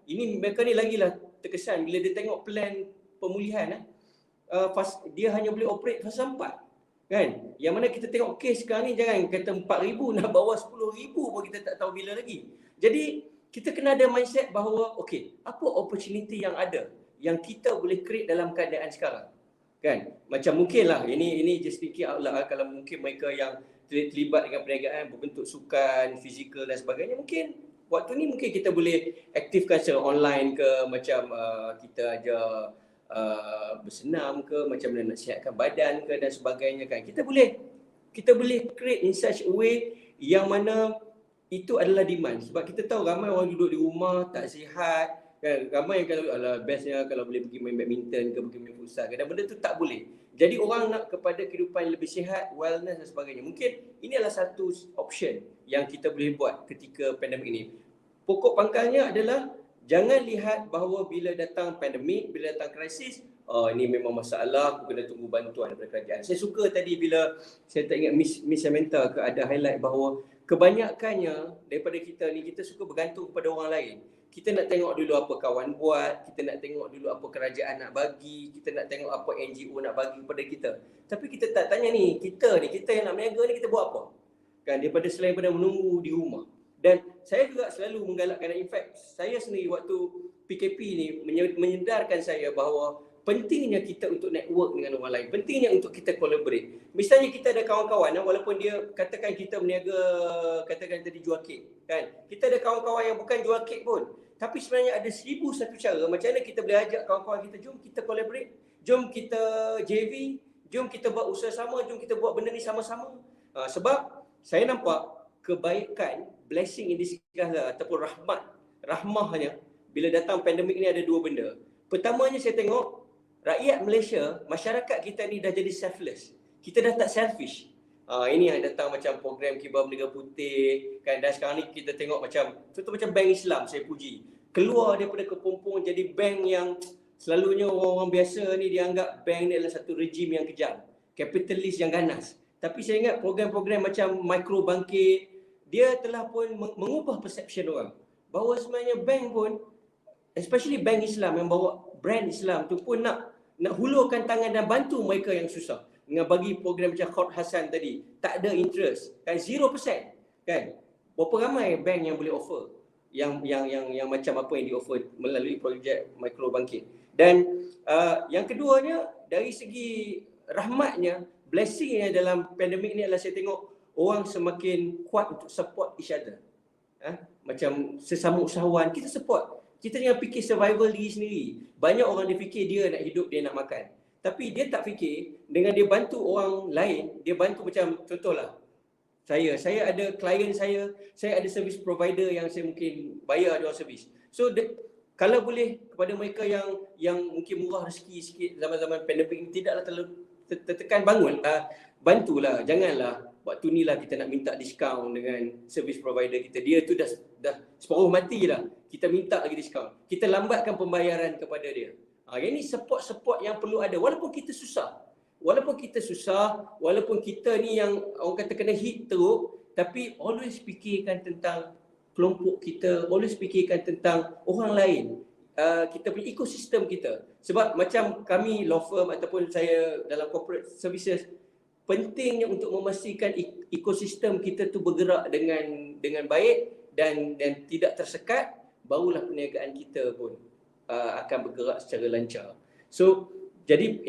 ini mereka ni lagilah terkesan bila dia tengok plan pemulihan, dia hanya boleh operate fasa 4. Kan? Yang mana kita tengok kes sekarang ni, jangan kata 4,000 nak bawa 10,000 pun kita tak tahu bila lagi. Jadi kita kena ada mindset bahawa okey, apa opportunity yang ada yang kita boleh create dalam keadaan sekarang. Kan? Macam mungkinlah ini just thinking out loud, kalau mungkin mereka yang terlibat dengan perniagaan berbentuk sukan, fizikal dan sebagainya, mungkin waktu ni mungkin kita boleh aktifkan secara online ke, macam kita ajar bersenam ke, macam mana nak sihatkan badan ke dan sebagainya kan. Kita boleh create in such a way yang mana itu adalah demand, sebab kita tahu ramai orang duduk di rumah tak sihat kan. Ramai yang kalau bestnya kalau boleh pergi main badminton ke, pergi main futsal ke, dan benda tu tak boleh. Jadi orang nak kepada kehidupan yang lebih sihat, wellness dan sebagainya. Mungkin ini adalah satu option yang kita boleh buat ketika pandemik ini. Pokok pangkalnya adalah jangan lihat bahawa bila datang pandemik, bila datang krisis, ini memang masalah, aku kena tunggu bantuan daripada kerajaan. Saya suka tadi bila, saya tak ingat Miss Samantha ke ada highlight bahawa kebanyakannya daripada kita ni, kita suka bergantung kepada orang lain. Kita nak tengok dulu apa kawan buat, kita nak tengok dulu apa kerajaan nak bagi, kita nak tengok apa NGO nak bagi kepada kita. Tapi kita tak tanya ni, kita yang nak berniaga ni, kita buat apa? Kan, daripada selain pada menunggu di rumah. Dan saya juga selalu menggalakkan, in fact saya sendiri waktu PKP ni menyedarkan saya bahawa pentingnya kita untuk network dengan orang lain, pentingnya untuk kita collaborate. Misalnya kita ada kawan-kawan, walaupun dia katakan kita berniaga, katakan tadi jual kek kan, kita ada kawan-kawan yang bukan jual kek pun, tapi sebenarnya ada 1,001 cara macam mana kita boleh ajak kawan-kawan kita, jom kita collaborate, jom kita JV, Jom kita buat usaha sama, jom kita buat benda ni sama-sama. Sebab saya nampak kebaikan, blessing in disguise ataupun rahmahnya bila datang pandemik ni ada dua benda. Pertamanya saya tengok rakyat Malaysia, masyarakat kita ni dah jadi selfless. Kita dah tak selfish. Ini yang datang macam program Kibar Bendera Putih kan, dan sekarang ni kita tengok macam contoh macam Bank Islam, saya puji. Keluar daripada kepompong jadi bank yang selalunya orang-orang biasa ni dianggap bank ni adalah satu rejim yang kejam, kapitalis yang ganas. Tapi saya ingat program-program macam micro bangkit, dia telah pun mengubah perception orang bahawa sebenarnya bank pun, especially Bank Islam yang bawa brand Islam tu pun nak hulurkan tangan dan bantu mereka yang susah. Dengan bagi program macam Khot Hassan tadi, tak ada interest kan, 0% kan. Berapa ramai bank yang boleh offer yang macam apa yang di offer melalui projek micro bangkit. Dan yang keduanya dari segi rahmatnya, blessingnya dalam pandemik ni adalah saya tengok orang semakin kuat untuk support each other. Macam sesama usahawan kita support. Kita jangan fikir survival diri sendiri. Banyak orang dia fikir dia nak hidup, dia nak makan. Tapi dia tak fikir dengan dia bantu orang lain, dia bantu macam contohlah saya ada klien saya ada service provider yang saya mungkin bayar dia orang servis. So kalau boleh kepada mereka yang mungkin murah rezeki sikit zaman-zaman pandemik ni, tidaklah terlalu tertekan, bantulah, janganlah waktu ni lah kita nak minta diskaun dengan service provider kita. Dia tu dah separuh mati lah, kita minta lagi diskaun. Kita lambatkan pembayaran kepada dia. Ini support yang perlu ada walaupun kita susah. Walaupun kita ni yang orang kata kena hit teruk, tapi always fikirkan tentang kelompok kita, always fikirkan tentang orang lain. Kita punya ekosistem kita. Sebab macam kami law firm ataupun saya dalam corporate services, pentingnya untuk memastikan ekosistem kita tu bergerak dengan baik dan tidak tersekat, barulah perniagaan kita pun akan bergerak secara lancar. So jadi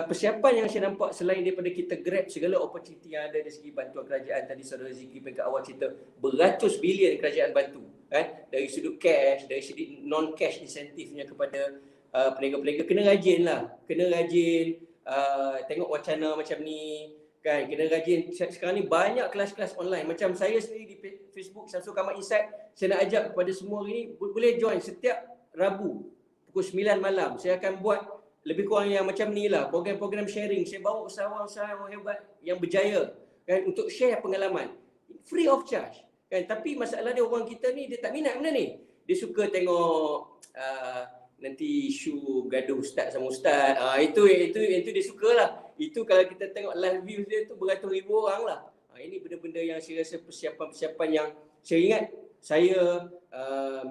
persiapan yang saya nampak selain daripada kita grab segala opportunity yang ada dari segi bantuan kerajaan, tadi Saudara Zikri peringkat awal cerita beratus bilion kerajaan bantu kan, dari sudut cash, dari sudut non cash insentifnya kepada peniaga-peniaga. Kena rajin tengok wacana macam ni kan, kena rajin. Sekarang ni banyak kelas-kelas online. Macam saya sendiri di Facebook Syamsul Kamal Insight, saya nak ajak kepada semua ini boleh join setiap Rabu pukul 9 malam. Saya akan buat lebih kurang yang macam ni lah, program-program sharing. Saya bawa usahawan-usahawan hebat yang berjaya kan untuk share pengalaman free of charge kan. Tapi masalah dia, orang kita ni dia tak minat benda ni. Dia suka tengok nanti isu gaduh ustaz sama ustaz. Itu dia sukalah. Itu kalau kita tengok live views dia tu beratus ribu orang lah. Ini benda-benda yang saya rasa persiapan-persiapan yang saya ingat saya,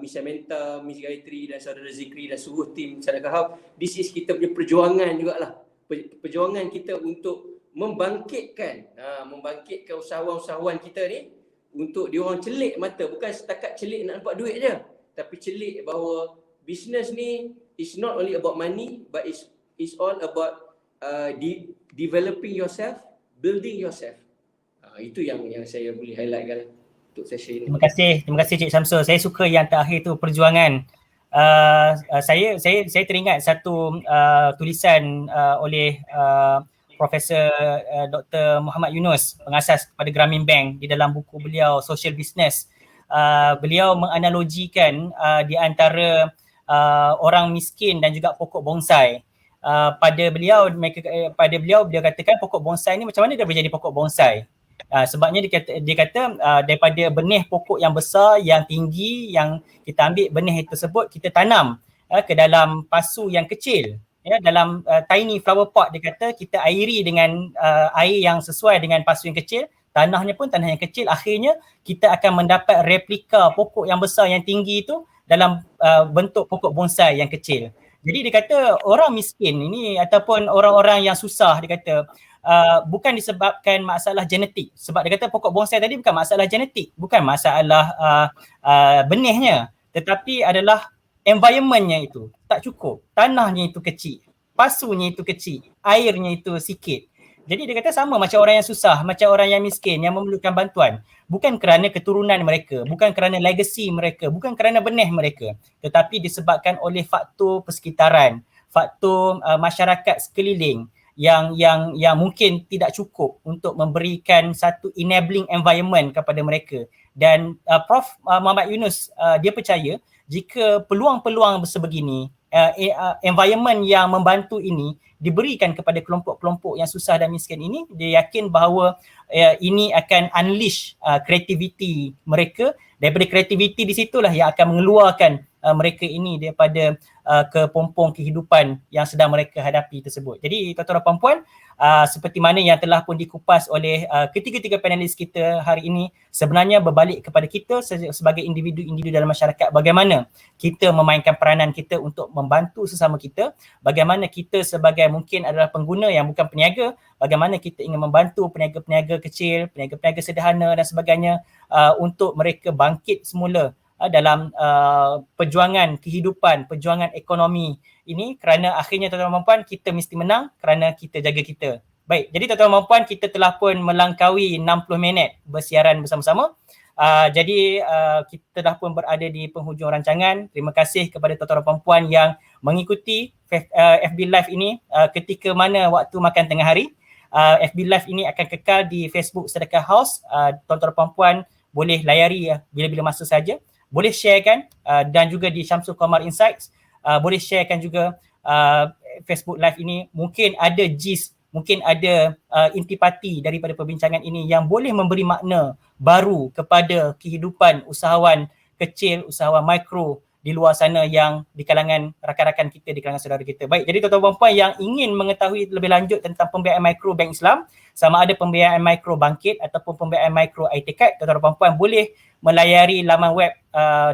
Miss Samantha, Miss Gayatri dan Saudara Zikri dan seluruh tim Sadaqah Hub, this is kita punya perjuangan jugalah. Perjuangan kita untuk membangkitkan usahawan-usahawan kita ni untuk diorang celik mata, bukan setakat celik nak dapat duit je, tapi celik bahawa business ni is not only about money but it's all about developing yourself, building yourself. Itu yang saya boleh highlightkan untuk sesi ini. Terima kasih Cik Syamsul. Saya suka yang terakhir tu, perjuangan. Saya teringat satu tulisan oleh Profesor Dr. Muhammad Yunus, pengasas kepada Grameen Bank, di dalam buku beliau Social Business. Beliau menganalogikan di antara orang miskin dan juga pokok bonsai. Pada beliau dia katakan pokok bonsai ni macam mana dia boleh jadi pokok bonsai? Sebabnya dia kata daripada benih pokok yang besar, yang tinggi, yang kita ambil benih tersebut, kita tanam ke dalam pasu yang kecil, dalam tiny flower pot. Dia kata kita airi dengan air yang sesuai dengan pasu yang kecil, tanahnya pun tanah yang kecil. Akhirnya kita akan mendapat replika pokok yang besar yang tinggi itu dalam bentuk pokok bonsai yang kecil. Jadi dia kata orang miskin ini ataupun orang-orang yang susah, dia kata bukan disebabkan masalah genetik. Sebab dia kata pokok bonsai tadi bukan masalah genetik, bukan masalah benihnya, tetapi adalah environmentnya itu tak cukup, tanahnya itu kecil, pasunya itu kecil, airnya itu sikit. Jadi dia kata sama macam orang yang susah, macam orang yang miskin yang memerlukan bantuan, bukan kerana keturunan mereka, bukan kerana legacy mereka, bukan kerana benih mereka, tetapi disebabkan oleh faktor persekitaran, faktor masyarakat sekeliling yang mungkin tidak cukup untuk memberikan satu enabling environment kepada mereka. Dan Prof Muhammad Yunus dia percaya jika peluang-peluang sebegini, environment yang membantu ini diberikan kepada kelompok-kelompok yang susah dan miskin ini, dia yakin bahawa ini akan unleash kreativiti mereka. Daripada kreativiti di situlah yang akan mengeluarkan mereka ini daripada kepompong kehidupan yang sedang mereka hadapi tersebut. Jadi tuan-tuan dan puan-puan, seperti mana yang telah pun dikupas oleh ketiga-tiga panelis kita hari ini, sebenarnya berbalik kepada kita sebagai individu-individu dalam masyarakat, bagaimana kita memainkan peranan kita untuk membantu sesama kita, bagaimana kita sebagai mungkin adalah pengguna yang bukan peniaga, bagaimana kita ingin membantu peniaga-peniaga kecil, peniaga-peniaga sederhana dan sebagainya untuk mereka bangkit semula dalam perjuangan kehidupan, perjuangan ekonomi ini, kerana akhirnya tuan-tuan dan puan, kita mesti menang kerana kita jaga kita. Baik, jadi tuan-tuan dan puan, kita telah pun melangkaui 60 minit bersiaran bersama-sama. Jadi kita dah pun berada di penghujung rancangan. Terima kasih kepada tuan-tuan dan puan yang mengikuti FB Live ini ketika mana waktu makan tengah hari. FB Live ini akan kekal di Facebook Sedekah House. Tuan-tuan dan puan boleh layari bila-bila masa saja. Boleh sharekan dan juga di Syamsul Qamar Insights, boleh sharekan juga Facebook Live ini. Mungkin ada gist, mungkin ada intipati daripada perbincangan ini yang boleh memberi makna baru kepada kehidupan usahawan kecil, usahawan mikro di luar sana yang di kalangan rakan-rakan kita, di kalangan saudara kita. Baik, jadi tuan-tuan dan puan yang ingin mengetahui lebih lanjut tentang pembiayaan mikro Bank Islam, sama ada pembiayaan mikro Bangkit ataupun pembiayaan mikro iTikat, tuan-tuan dan puan boleh melayari laman web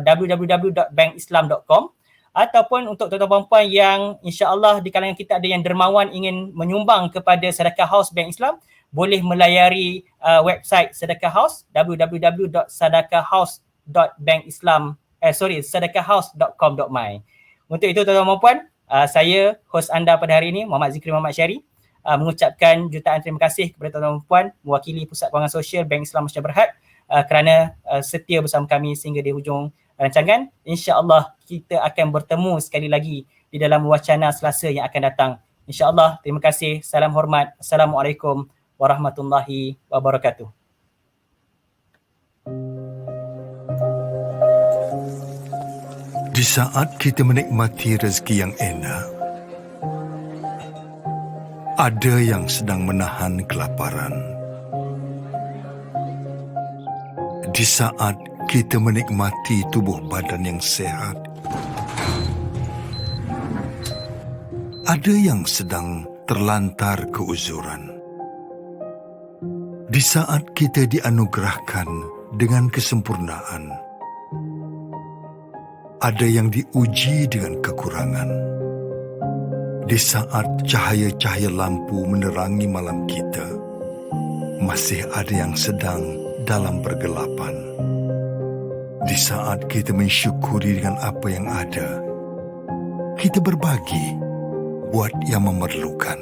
www.bankislam.com, ataupun untuk tuan-tuan dan puan yang insya-Allah di kalangan kita ada yang dermawan ingin menyumbang kepada Sedekah House Bank Islam, boleh melayari website Sedekah House sedekahhouse.com.my. Untuk itu tuan-tuan dan puan, saya host anda pada hari ini Muhammad Zikri Muhammad Syari mengucapkan jutaan terima kasih kepada tuan-tuan dan puan mewakili Pusat Kewangan Sosial Bank Islam Malaysia Berhad kerana setia bersama kami sehingga di hujung rancangan. InsyaAllah kita akan bertemu sekali lagi di dalam wacana Selasa yang akan datang. InsyaAllah, terima kasih. Salam hormat. Assalamualaikum warahmatullahi wabarakatuh. Di saat kita menikmati rezeki yang enak, ada yang sedang menahan kelaparan. Di saat kita menikmati tubuh badan yang sehat, ada yang sedang terlantar keuzuran. Di saat kita dianugerahkan dengan kesempurnaan, ada yang diuji dengan kekurangan. Di saat cahaya-cahaya lampu menerangi malam kita, masih ada yang sedang dalam pergelapan. Di saat kita mensyukuri dengan apa yang ada, kita berbagi buat yang memerlukan.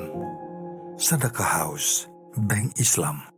Sedekah House Bank Islam.